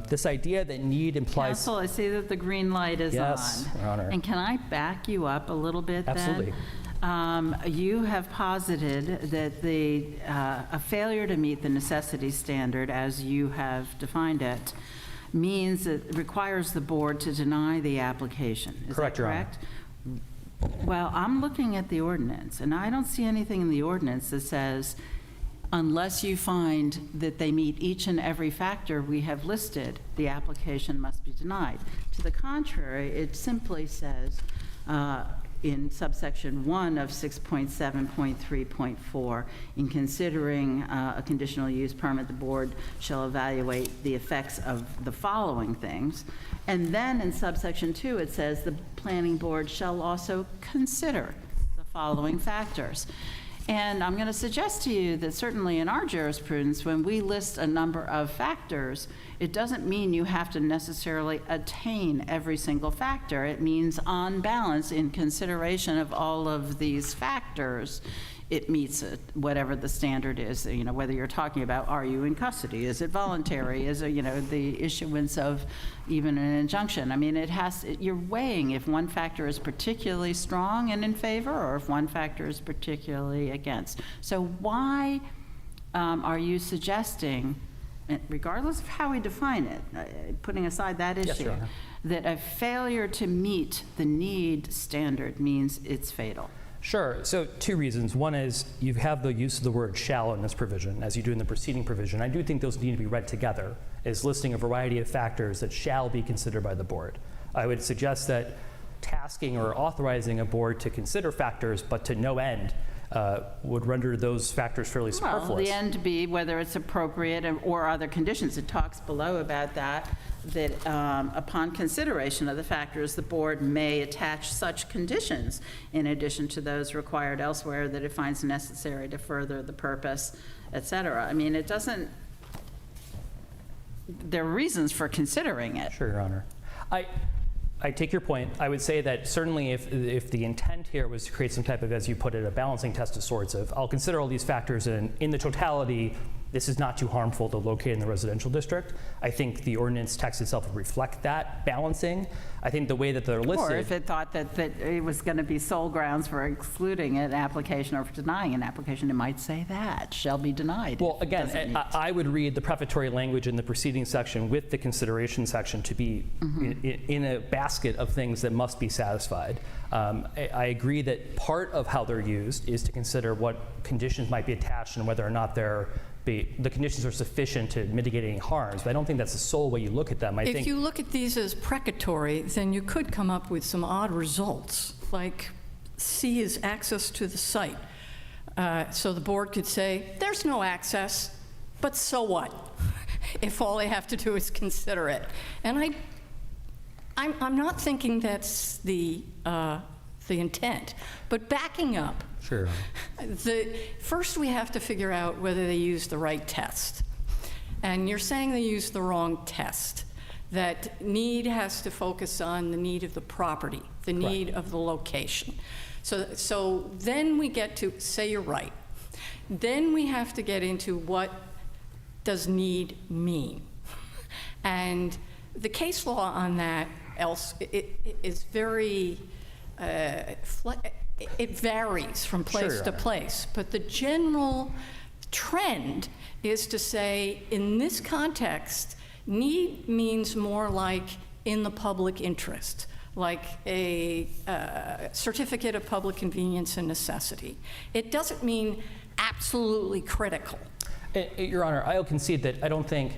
This idea that need implies... Counsel, I see that the green light is on. Yes, Your Honor. And can I back you up a little bit then? Absolutely. You have posited that a failure to meet the necessity standard, as you have defined it, means it requires the board to deny the application. Is Correct, that Your Honor. correct? Well, I'm looking at the ordinance, and I don't see anything in the ordinance that says, unless you find that they meet each and every factor we have listed, the application must be denied. To the contrary, it simply says, in subsection 1 of 6.7.3.4, in considering a conditional use permit, the board shall evaluate the effects of the following things. And then in subsection 2, it says the planning board shall also consider the following factors. And I'm going to suggest to you that certainly in our jurisprudence, when we list a number of factors, it doesn't mean you have to necessarily attain every single factor. It means on balance, in consideration of all of these factors, it meets it, whatever the standard is, you know, whether you're talking about, are you in custody? Is it voluntary? Is it, you know, the issuance of even an injunction? I mean, you're weighing if one factor is particularly strong and in favor, or if one factor is particularly against. So why are you suggesting, regardless of how we define it, putting aside that issue, Yes, Your Honor. that a failure to meet the need standard means it's fatal? Sure. So 2 reasons. One is you have the use of the word shall in this provision, as you do in the preceding provision. I do think those need to be read together as listing a variety of factors that shall be considered by the board. I would suggest that tasking or authorizing a board to consider factors, but to no end, would render those factors fairly superfluous. Well, the end be whether it's appropriate or other conditions. It talks below about that upon consideration of the factors, the board may attach such conditions in addition to those required elsewhere that it finds necessary to further the purpose, et cetera. I mean, it doesn't, there are reasons for considering it. Sure, Your Honor. I take your point. I would say that certainly if the intent here was to create some type of, as you put it, a balancing test of sorts of, I'll consider all these factors and in the totality, this is not too harmful to locate in the residential district. I think the ordinance text itself would reflect that balancing. I think the way that they're listed. Or if it thought that it was going to be sole grounds for excluding an application or for denying an application, it might say that shall be denied. Well, again, I would read the prefatory language in the preceding section with the consideration section to be in a basket of things that must be satisfied. I agree that part of how they're used is to consider what conditions might be attached and whether or not the conditions are sufficient to mitigate any harms, but I don't think that's the sole way you look at them. If you look at these as precatory, then you could come up with some odd results, like C is access to the site. So the board could say, there's no access, but so what, if all they have to do is consider it. And I'm not thinking that's the intent, but backing up. Sure. First, we have to figure out whether they use the right test. And you're saying they use the wrong test, that need has to focus on the need of the property, the need of the location. So then we get to, say you're right, then we have to get into what does need mean. And the case law on that is very, it varies from place to place, but the general trend is to say, in this context, need means more like in the public interest, like a certificate of public convenience and necessity. It doesn't mean absolutely critical. Your Honor, I'll concede that I don't think,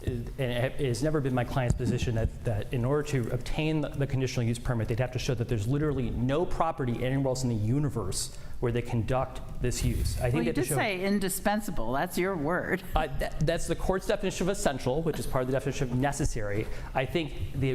and it has never been my client's position that in order to obtain the conditional use permit, they'd have to show that there's literally no property anywhere else in the universe where they conduct this use. I think well, you did say indispensable. That's your word. That's the court's definition of essential, which is part of the definition of necessary. I think,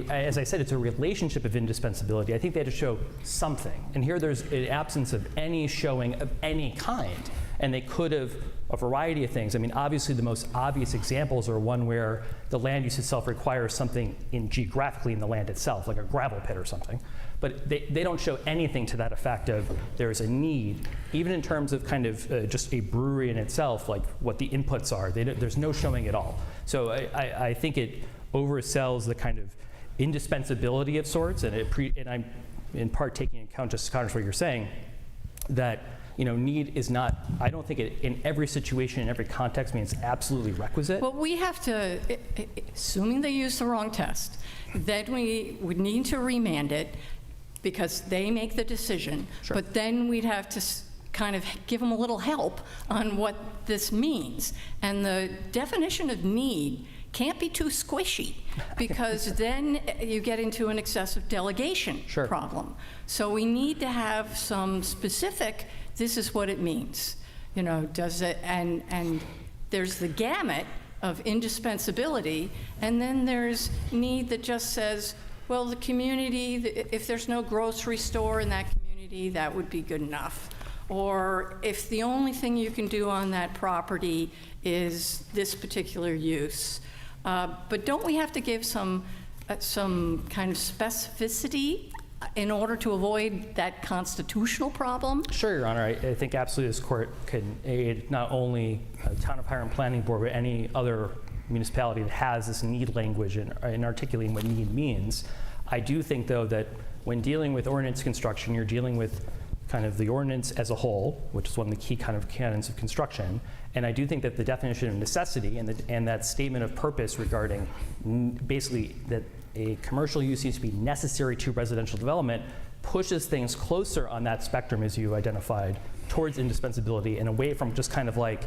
as I said, it's a relationship of indispensability. I think they had to show something. And here there's an absence of any showing of any kind. And they could have a variety of things. I mean, obviously the most obvious examples are one where the land use itself requires something geographically in the land itself, like a gravel pit or something. But they don't show anything to that effect of there's a need, even in terms of kind of just a brewery in itself, like what the inputs are. There's no showing at all. So I think it oversells the kind of indispensability of sorts, and I'm in part taking into account, just what you're saying, that need is not, I don't think it in every situation, in every context means absolutely requisite. Well, we have to, assuming they use the wrong test, then we would need to remand it because they make the decision. Sure. But then we'd have to kind of give them a little help on what this means. And the definition of need can't be too squishy because then you get into an excessive delegation problem. So we need to have some specific, this is what it means. Does it, and there's the gamut of indispensability, and then there's need that just says, well, the community, if there's no grocery store in that community, that would be good enough. or if the only thing you can do on that property is this particular use. But don't we have to give some kind of specificity in order to avoid that constitutional problem? Sure, Your Honor. I think absolutely this court can aid not only the Town of Hiram Planning Board, but any other municipality that has this need language in articulating what need means. I do think, though, that when dealing with ordinance construction, you're dealing with kind of the ordinance as a whole, which is one of the key kind of canons of construction. And I do think that the definition of necessity and that statement of purpose regarding basically that a commercial use needs to be necessary to residential development pushes things closer on that spectrum, as you identified, towards indispensability and away from just kind of like,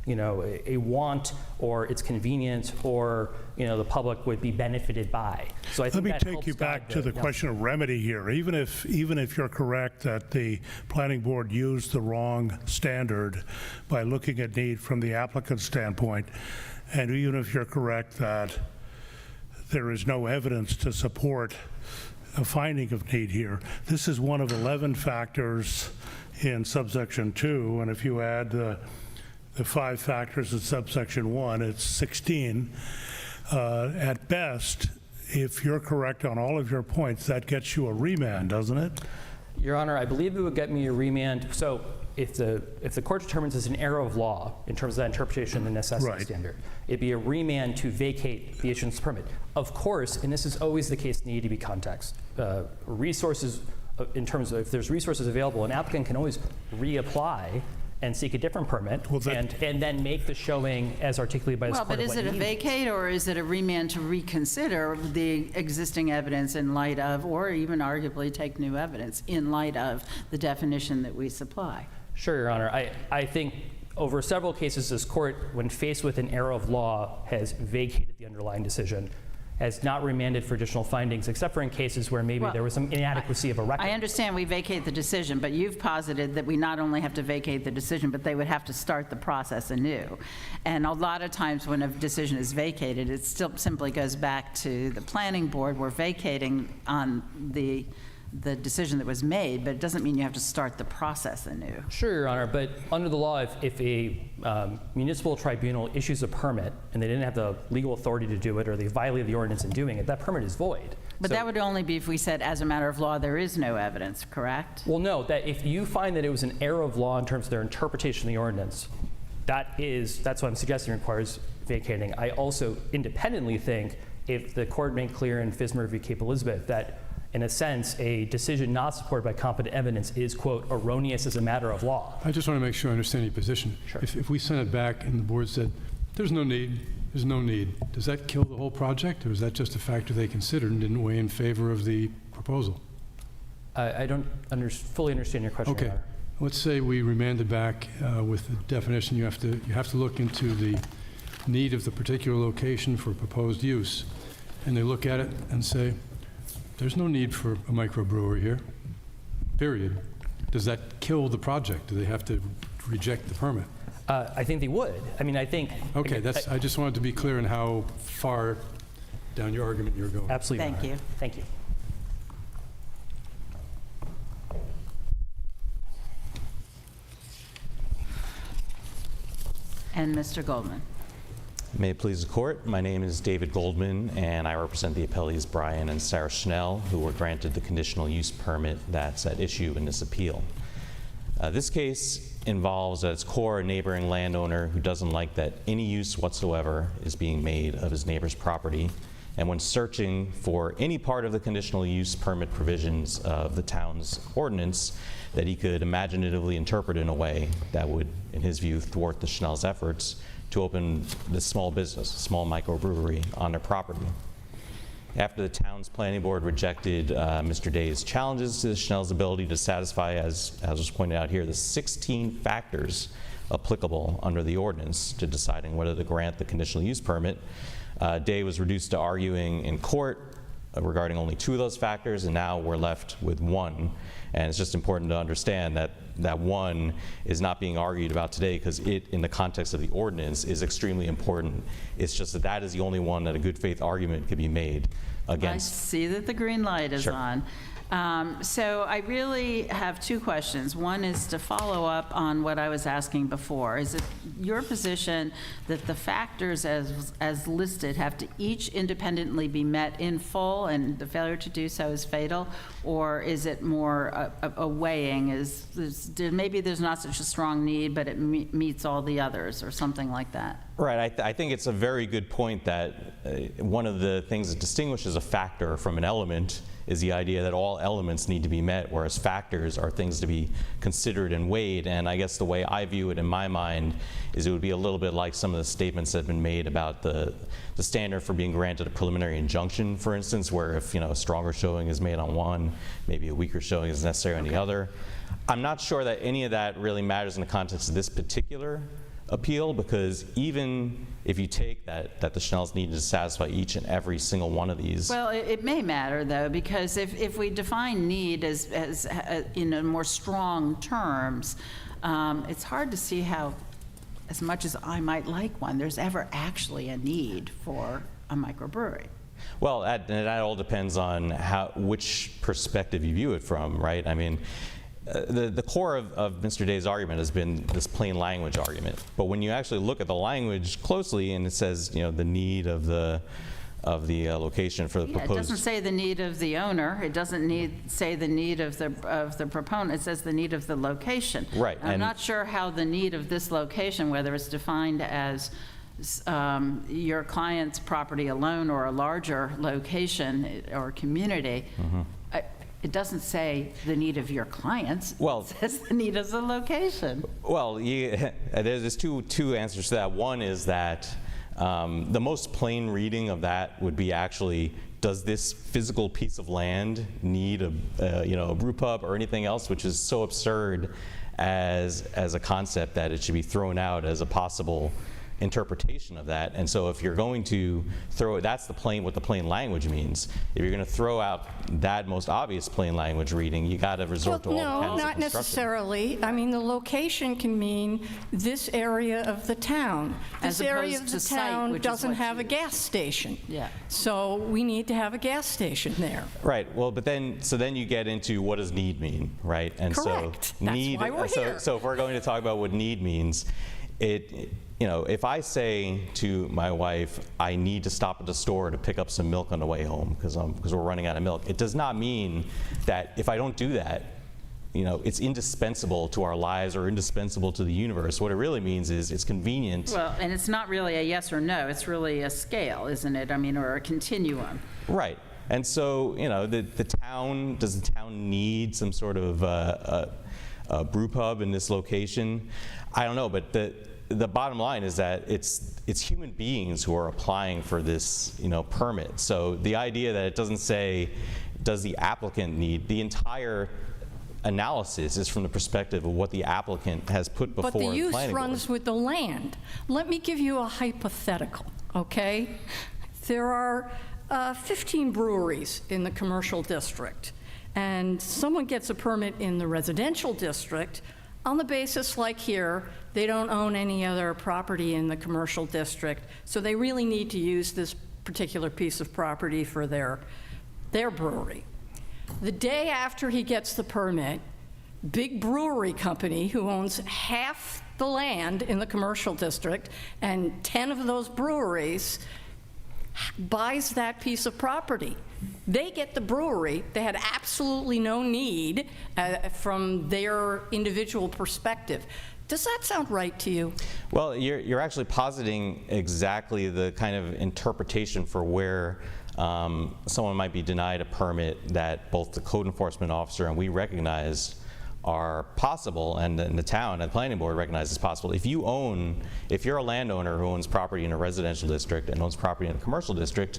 you know, a want or it's convenient or, you know, the public would be benefited by. So I think Let me take you back to the question of remedy here. Even if you're correct that the planning board used the wrong standard by looking at need from the applicant's standpoint, and even if you're correct that there is no evidence to support a finding of need here, this is one of 11 factors in subsection 2, and if you add the 5 factors in subsection 1, it's 16. At best, if you're correct on all of your points, that gets you a remand, doesn't it? Your Honor, I believe it would get me a remand. So if the court determines it's an error of law in terms of that interpretation of the necessity standard, it'd be a remand to vacate the issuance permit. Of course, and this is always the case, need to be context. Resources, in terms of if there's resources available, an applicant can always reapply and seek a different permit, and then make the showing as articulated by this court. Well, but is it a vacate or is it a remand to reconsider the existing evidence in light of, or even arguably take new evidence in light of the definition that we supply? Sure, Your Honor. I think over several cases, this court, when faced with an error of law, has vacated the underlying decision, has not remanded for additional findings, except for in cases where maybe there was some inadequacy of a record. I understand we vacate the decision, but you've posited that we not only have to vacate the decision, but they would have to start the process anew. And a lot of times when a decision is vacated, it still simply goes back to the planning board. We're vacating on the decision that was made, but it doesn't mean you have to start the process anew. Sure, Your Honor, but under the law, if a municipal tribunal issues a permit and they didn't have the legal authority to do it, or they violated the ordinance in doing it, that permit is void. But that would only be if we said, as a matter of law, there is no evidence, correct? Well, no, that if you find that it was an error of law in terms of their interpretation of the ordinance, that's what I'm suggesting requires vacating. I also independently think if the court made clear in Fismer v. Cape Elizabeth that in a sense, a decision not supported by competent evidence is, quote, erroneous as a matter of law. I just want to make sure I understand your position. Sure. If we sent it back and the board said, there's no need, does that kill the whole project, or is that just a factor they considered and didn't weigh in favor of the proposal? I don't fully understand your question, Okay. Your Honor. Let's say we remanded back with the definition, you have to look into the need of the particular location for proposed use, and they look at it and say, there's no need for a microbrewery here, period. Does that kill the project? Do they have to reject the permit? I think they would. I mean, I think... Okay, I just wanted to be clear on how far down your argument you're going. Absolutely, Your Thank Honor. you. Thank you. And Mr. Goldman. May it please the court, my name is David Goldman, and I represent the appellees Brian and Sarah Schnell, who were granted the conditional use permit that's at issue in this appeal. This case involves at its core a neighboring landowner who doesn't like that any use whatsoever is being made of his neighbor's property, and when searching for any part of the conditional use permit provisions of the town's ordinance that he could imaginatively interpret in a way that would, in his view, thwart the Schnell's efforts to open this small business, a small microbrewery, on their property. After the town's planning board rejected Mr. Day's challenges to the Schnell's ability to satisfy, as was pointed out here, the 16 factors applicable under the ordinance to deciding whether to grant the conditional use permit, Day was reduced to arguing in court regarding only 2 of those factors, and now we're left with 1. And it's just important to understand that that 1 is not being argued about today because it, in the context of the ordinance, is extremely important. It's just that that is the only one that a good faith argument could be made against. I see that the green light is Sure. on. So I really have two questions. One is to follow up on what I was asking before. Is it your position that the factors as listed have to each independently be met in full and the failure to do so is fatal? Or is it more a weighing? Maybe there's not such a strong need, but it meets all the others or something like that? Right. I think it's a very good point that one of the things that distinguishes a factor from an element is the idea that all elements need to be met, whereas factors are things to be considered and weighed. And I guess the way I view it in my mind is it would be a little bit like some of the statements that have been made about the standard for being granted a preliminary injunction, for instance, where if a stronger showing is made on one, maybe a weaker showing is necessary on the other. I'm not sure that any of that really matters in the context of this particular appeal, because even if you take that the Schnells need to satisfy each and every single one of these. Well, it may matter, though, because if we define need as in more strong terms, it's hard to see how, as much as I might like one, there's ever actually a need for a microbrewery. Well, that all depends on which perspective you view it from, right? I mean, the core of Mr. Day's argument has been this plain language argument. But when you actually look at the language closely, and it says, the need of the location for the proposed. It doesn't say the need of the owner. It doesn't say the need of the proponent. It says the need of the location. Right. I'm not sure how the need of this location, whether it's defined as your client's property alone or a larger location or community. Mm-hmm. It doesn't say the need of your clients. Well, it says the need of the location. Well, there's two answers to that. One is that the most plain reading of that would be actually, does this physical piece of land need a brew pub or anything else, which is so absurd as a concept that it should be thrown out as a possible interpretation of that. And so if you're going to throw it, that's what the plain language means. If you're going to throw out that most obvious plain language reading, you got to resort to all kinds of No, not construction. necessarily. I mean, the location can mean this area of the town. This area of the town doesn't have a gas station. Yeah. So we need to have a gas station there. Right. Well, but then you get into what does need mean, right? And Correct. so That's need. why we're here. So if we're going to talk about what need means, if I say to my wife, I need to stop at the store to pick up some milk on the way home because we're running out of milk, it does not mean that if I don't do that, it's indispensable to our lives or indispensable to the universe. What it really means is it's convenient. Well, and it's not really a yes or no. It's really a scale, isn't it? I mean, or a continuum. Right. And so, the town, does the town need some sort of a brew pub in this location? I don't know, but the bottom line is that it's human beings who are applying for this, permit. So the idea that it doesn't say, does the applicant need, the entire analysis is from the perspective of what the applicant has put before the planning board. But the use runs with the land. Let me give you a hypothetical, okay? There are 15 breweries in the commercial district, and someone gets a permit in the residential district on the basis, like here, they don't own any other property in the commercial district, so they really need to use this particular piece of property for their brewery. The day after he gets the permit, big brewery company who owns half the land in the commercial district and 10 of those breweries buys that piece of property. They get the brewery. They had absolutely no need from their individual perspective. Does that sound right to you? Well, you're actually positing exactly the kind of interpretation for where someone might be denied a permit that both the code enforcement officer and we recognize are possible, and the town and the planning board recognizes possible. If you're a landowner who owns property in a residential district and owns property in a commercial district,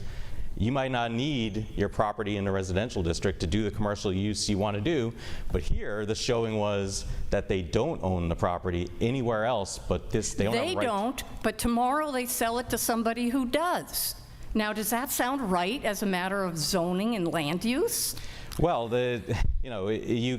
you might not need your property in the residential district to do the commercial use you want to do, but here the showing was that they don't own the property anywhere else, but they don't have a right. They don't, but tomorrow they sell it to somebody who does. Now, does that sound right as a matter of zoning and land use? Well, you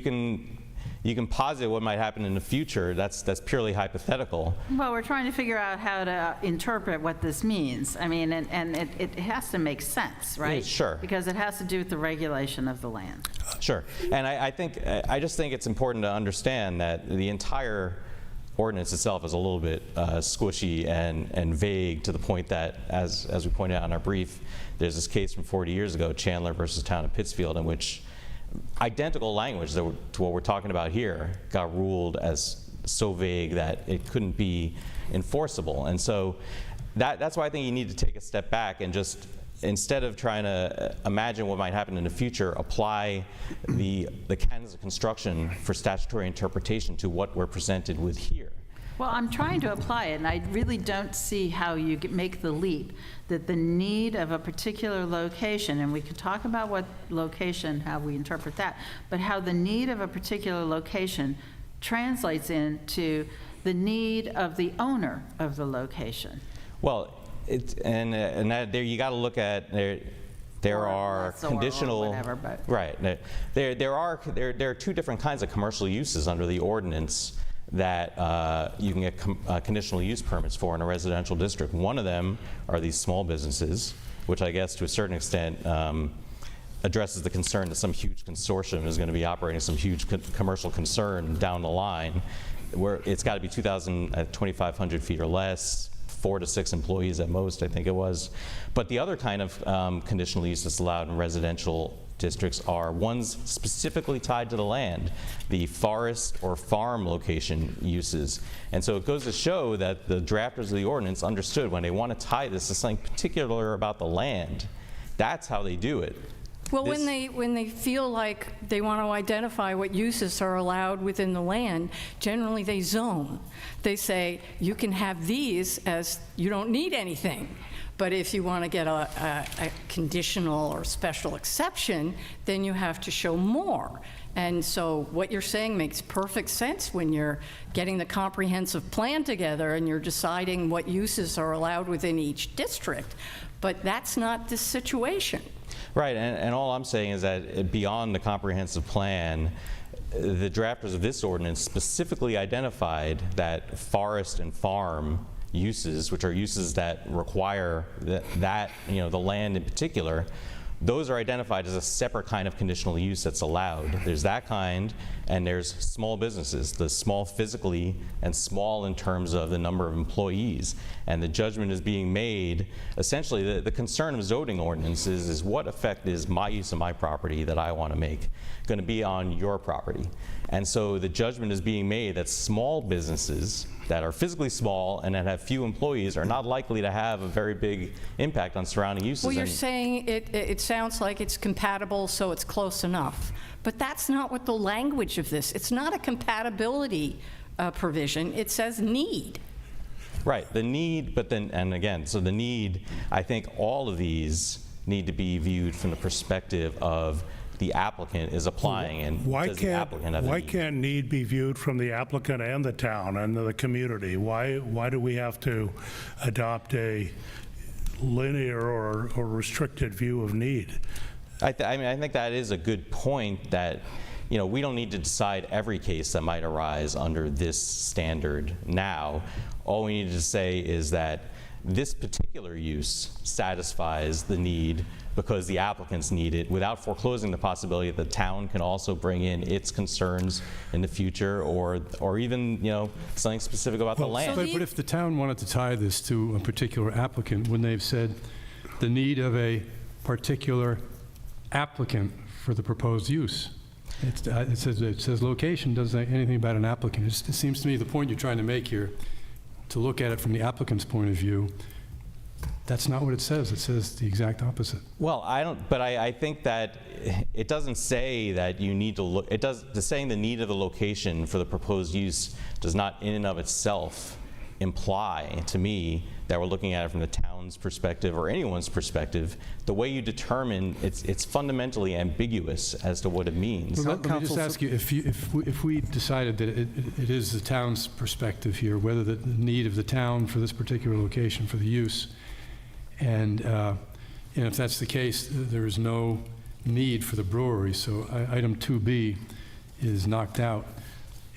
can posit what might happen in the future. That's purely hypothetical. Well, we're trying to figure out how to interpret what this means. I mean, and it has to make sense, right? Sure. Because it has to do with the regulation of the land. Sure. And I just think it's important to understand that the entire ordinance itself is a little bit squishy and vague, to the point that, as we pointed out in our brief, there's this case from 40 years ago, Chandler versus Town of Pittsfield, in which identical language to what we're talking about here got ruled as so vague that it couldn't be enforceable. And so that's why I think you need to take a step back and just, instead of trying to imagine what might happen in the future, apply the canons of construction for statutory interpretation to what we're presented with here. Well, I'm trying to apply it, and I really don't see how you make the leap that the need of a particular location, and we could talk about what location, how we interpret that, but how the need of a particular location translates into the need of the owner of the location. Well, there you got to look at there are conditional, or whatever, but. Right. There are two different kinds of commercial uses under the ordinance that you can get conditional use permits for in a residential district. One of them are these small businesses, which I guess to a certain extent addresses the concern that some huge consortium is going to be operating some huge commercial concern down the line, where it's got to be 2,500 feet or less, 4 to 6 employees at most, I think it was. But the other kind of conditional use that's allowed in residential districts are ones specifically tied to the land, the forest or farm location uses. And so it goes to show that the drafters of the ordinance understood when they want to tie this to something particular about the land, that's how they do it. Well, when they feel like they want to identify what uses are allowed within the land, generally they zone. They say, you can have these as you don't need anything. But if you want to get a conditional or special exception, then you have to show more. And so what you're saying makes perfect sense when you're getting the comprehensive plan together and you're deciding what uses are allowed within each district. But that's not this situation. Right, and all I'm saying is that beyond the comprehensive plan, the drafters of this ordinance specifically identified that forest and farm uses, which are uses that require that the land in particular, those are identified as a separate kind of conditional use that's allowed. There's that kind, and there's small businesses, the small physically and small in terms of the number of employees. And the judgment is being made, essentially the concern of zoning ordinances is what effect is my use of my property that I want to make going to be on your property. And so the judgment is being made that small businesses that are physically small and that have few employees are not likely to have a very big impact on surrounding uses. Well, you're saying it sounds like it's compatible, so it's close enough. But that's not what the language of this. It's not a compatibility provision. It says need. Right, the need, but then, and again, so the need, I think all of these need to be viewed from the perspective of the applicant is applying, and does the applicant have a Why need? can't need be viewed from the applicant and the town and the community? Why do we have to adopt a linear or restricted view of need? I think that is a good point, that we don't need to decide every case that might arise under this standard now. All we need to say is that this particular use satisfies the need because the applicants need it, without foreclosing the possibility that the town can also bring in its concerns in the future, or even something specific about the land. But if the town wanted to tie this to a particular applicant, wouldn't they have said the need of a particular applicant for the proposed use? It says location, doesn't say anything about an applicant. It seems to me the point you're trying to make here, to look at it from the applicant's point of view, that's not what it says. It says the exact opposite. Well, I think that it doesn't say that you need to look, saying the need of the location for the proposed use does not in and of itself imply to me that we're looking at it from the town's perspective or anyone's perspective. The way you determine, it's fundamentally ambiguous as to what it means. Well, let me just ask you, if we decided that it is the town's perspective here, whether the need of the town for this particular location for the use, and if that's the case, there is no need for the brewery, so item 2B is knocked out.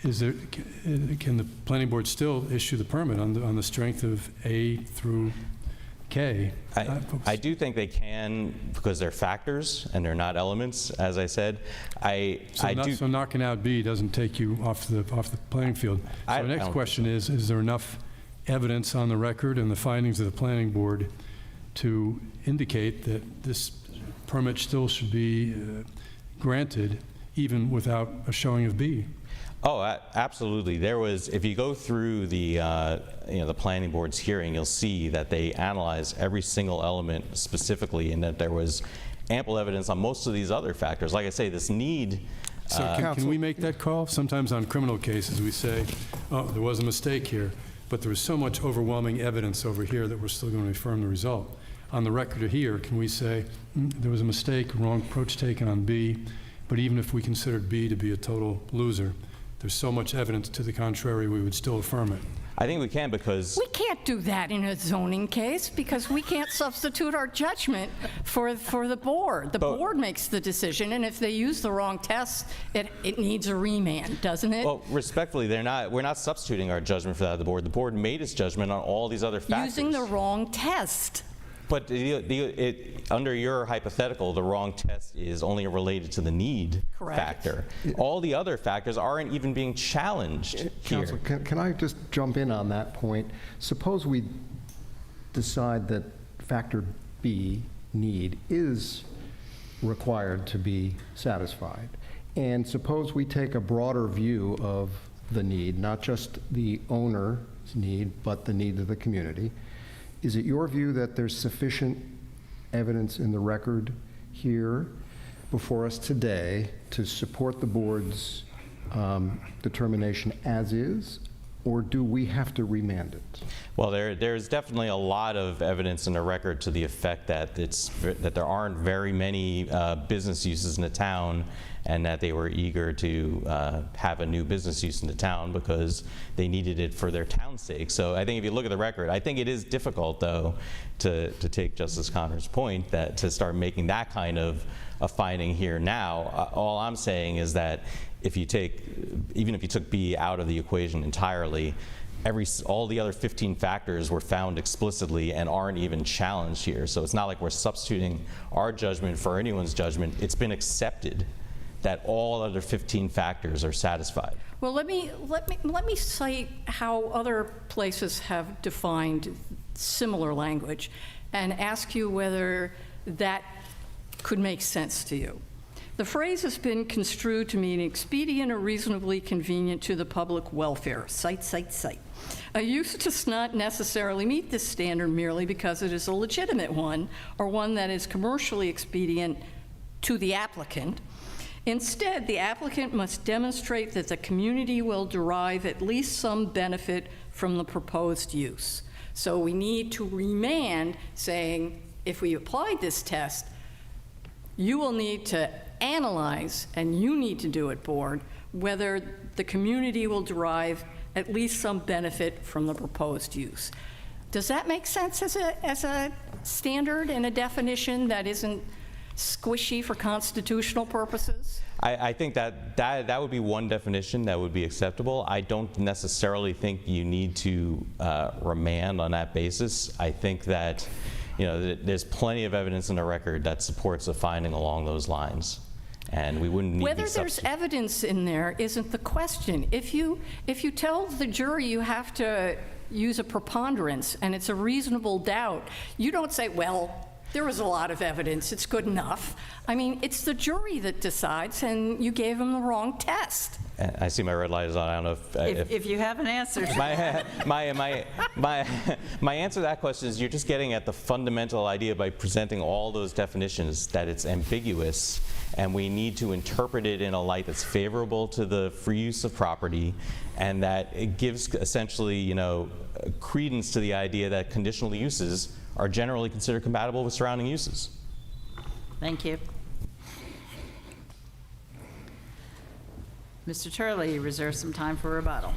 Can the planning board still issue the permit on the strength of A through K. I do think they can, because they're factors and they're not elements, as I said. So knocking out B doesn't take you off the playing field. So the next question is there enough evidence on the record and the findings of the planning board to indicate that this permit still should be granted even without a showing of B? Oh, absolutely. There was, if you go through the the planning board's hearing, you'll see that they analyzed every single element specifically, and that there was ample evidence on most of these other factors. Like I say, this need. So can we make that call? Sometimes on criminal cases we say, oh, there was a mistake here, but there was so much overwhelming evidence over here that we're still going to affirm the result. On the record here, can we say there was a mistake, wrong approach taken on B, but even if we considered B to be a total loser, there's so much evidence to the contrary, we would still affirm it? I think we can, because We can't do that in a zoning case because we can't substitute our judgment for the board. The board makes the decision, and if they use the wrong test, it needs a remand, doesn't it? Well, respectfully, we're not substituting our judgment for that of the board. The board made its judgment on all these other factors. Using the wrong test. But under your hypothetical, the wrong test is only related to the need factor. All the other factors aren't even being challenged here. Counsel, can I just jump in on that point? Suppose we decide that factor B, need, is required to be satisfied. And suppose we take a broader view of the need, not just the owner's need, but the need of the community. Is it your view that there's sufficient evidence in the record here before us today to support the board's determination as is, or do we have to remand it? Well, there's definitely a lot of evidence in the record to the effect that that there aren't very many business uses in the town, and that they were eager to have a new business use in the town because they needed it for their town's sake. So I think if you look at the record, I think it is difficult, though, to take Justice Connor's point, that to start making that kind of a finding here now. All I'm saying is that even if you took B out of the equation entirely, all the other 15 factors were found explicitly and aren't even challenged here. So it's not like we're substituting our judgment for anyone's judgment. It's been accepted that all other 15 factors are satisfied. Well, let me cite how other places have defined similar language and ask you whether that could make sense to you. The phrase has been construed to mean expedient or reasonably convenient to the public welfare. Cite, cite, cite. A use does not necessarily meet this standard merely because it is a legitimate one or one that is commercially expedient to the applicant. Instead, the applicant must demonstrate that the community will derive at least some benefit from the proposed use. So we need to remand saying, if we applied this test, you will need to analyze, and you need to do it, board, whether the community will derive at least some benefit from the proposed use. Does that make sense as a standard and a definition that isn't squishy for constitutional purposes? I think that would be one definition that would be acceptable. I don't necessarily think you need to remand on that basis. I think that there's plenty of evidence in the record that supports a finding along those lines, and we wouldn't need whether there's evidence in there isn't the question. If you tell the jury you have to use a preponderance and it's a reasonable doubt, you don't say, well, there was a lot of evidence, it's good enough. I mean, it's the jury that decides, and you gave them the wrong test. I see my red light is on. I don't know if you have an answer. My answer to that question is you're just getting at the fundamental idea by presenting all those definitions that it's ambiguous, and we need to interpret it in a light that's favorable to the free use of property, and that it gives essentially, credence to the idea that conditional uses are generally considered compatible with surrounding uses. Thank you. Mr. Turley, you reserve some time for rebuttal.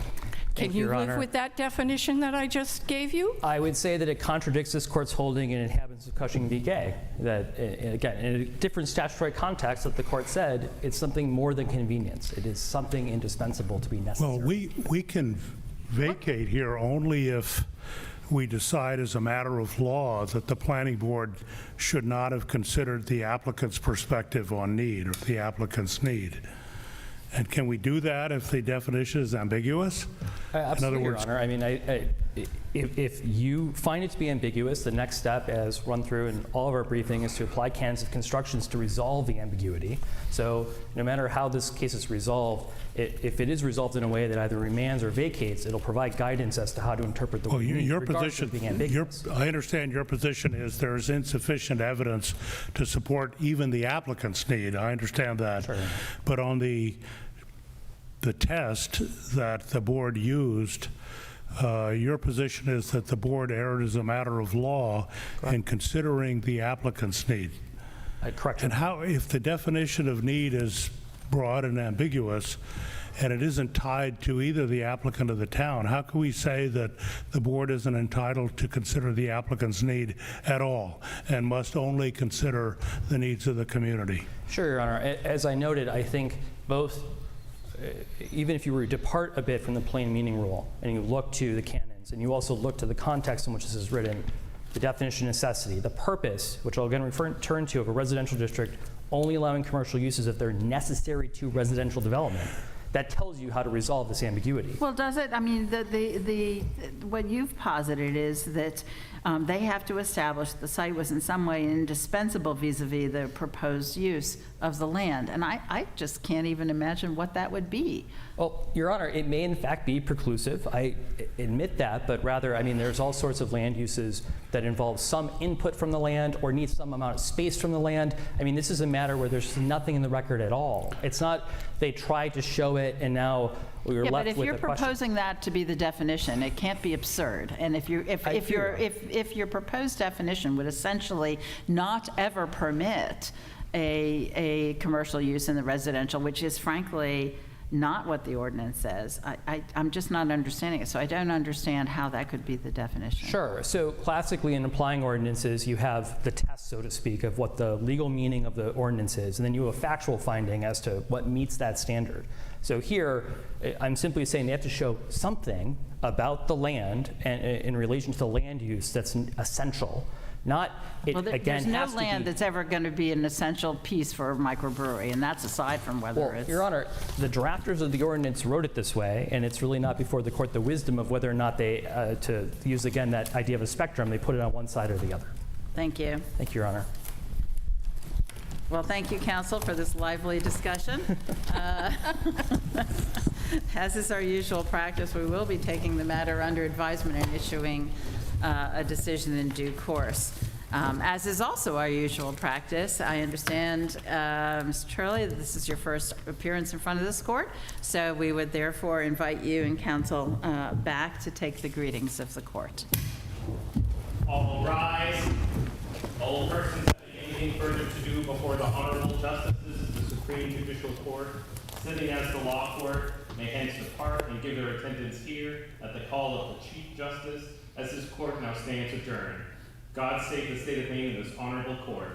Can you live with that definition that I just gave you? I would say that it contradicts this court's holding in Inhabitants of Cushing v. Gay, that, again, in a different statutory context, that the court said it's something more than convenience. It is something indispensable to be necessary. Well, we can vacate here only if we decide as a matter of law that the planning board should not have considered the applicant's perspective on need or the applicant's need. And can we do that if the definition is ambiguous? Absolutely, Your Honor. I mean, if you find it to be ambiguous, the next step, as run through in all of our briefing, is to apply canons of constructions to resolve the ambiguity. So no matter how this case is resolved, if it is resolved in a way that either remands or vacates, it'll provide guidance as to how to interpret the word need, your regardless position, of being ambiguous. I understand your position is there is insufficient evidence to support even the applicant's need. I understand that. Sure. But on the test that the board used, your position is that the board erred as a matter of law in considering the applicant's need. Correct. And how, if the definition of need is broad and ambiguous, and it isn't tied to either the applicant or the town, how can we say that the board isn't entitled to consider the applicant's need at all and must only consider the needs of the community? Sure, Your Honor. As I noted, I think both, even if you were to depart a bit from the plain meaning rule and you look to the canons and you also look to the context in which this is written, the definition of necessity, the purpose, which I'll again return to, of a residential district only allowing commercial uses if they're necessary to residential development, that tells you how to resolve this ambiguity. Well, does it? I mean, what you've posited is that they have to establish the site was in some way indispensable vis-a-vis the proposed use of the land. And I just can't even imagine what that would be. Well, Your Honor, it may in fact be preclusive. I admit that, but rather, I mean, there's all sorts of land uses that involve some input from the land or need some amount of space from the land. I mean, this is a matter where there's nothing in the record at all. It's not they tried to show it and now we were left with a question. But if you're proposing that to be the definition, it can't be absurd. And if your proposed definition would essentially not ever permit a commercial use in the residential, which is frankly not what the ordinance says, I'm just not understanding it. So I don't understand how that could be the definition. Sure. So classically in applying ordinances, you have the test, so to speak, of what the legal meaning of the ordinance is, and then you have a factual finding as to what meets that standard. So here, I'm simply saying they have to show something about the land and in relation to the land use that's essential. Not, it well, again, there's no has to land be, that's ever going to be an essential piece for a microbrewery, and that's aside from whether well, it's... Your Honor, the drafters of the ordinance wrote it this way, and it's really not before the court the wisdom of whether or not they, to use again that idea of a spectrum, they put it on one side or the other. Thank you. Thank you, Your Honor. Well, thank you, counsel, for this lively discussion. As is our usual practice, we will be taking the matter under advisement and issuing a decision in due course. As is also our usual practice, I understand, Mr. Turley, that this is your first appearance in front of this court, so we would therefore invite you and counsel back to take the greetings of the court. All rise. All persons having anything further to do before the Honorable Justices of the Supreme Judicial Court, sitting as the law court, may hence depart and give their attendance here at the call of the Chief Justice, as this court now stands adjourned. God save the state of Maine and this honorable court.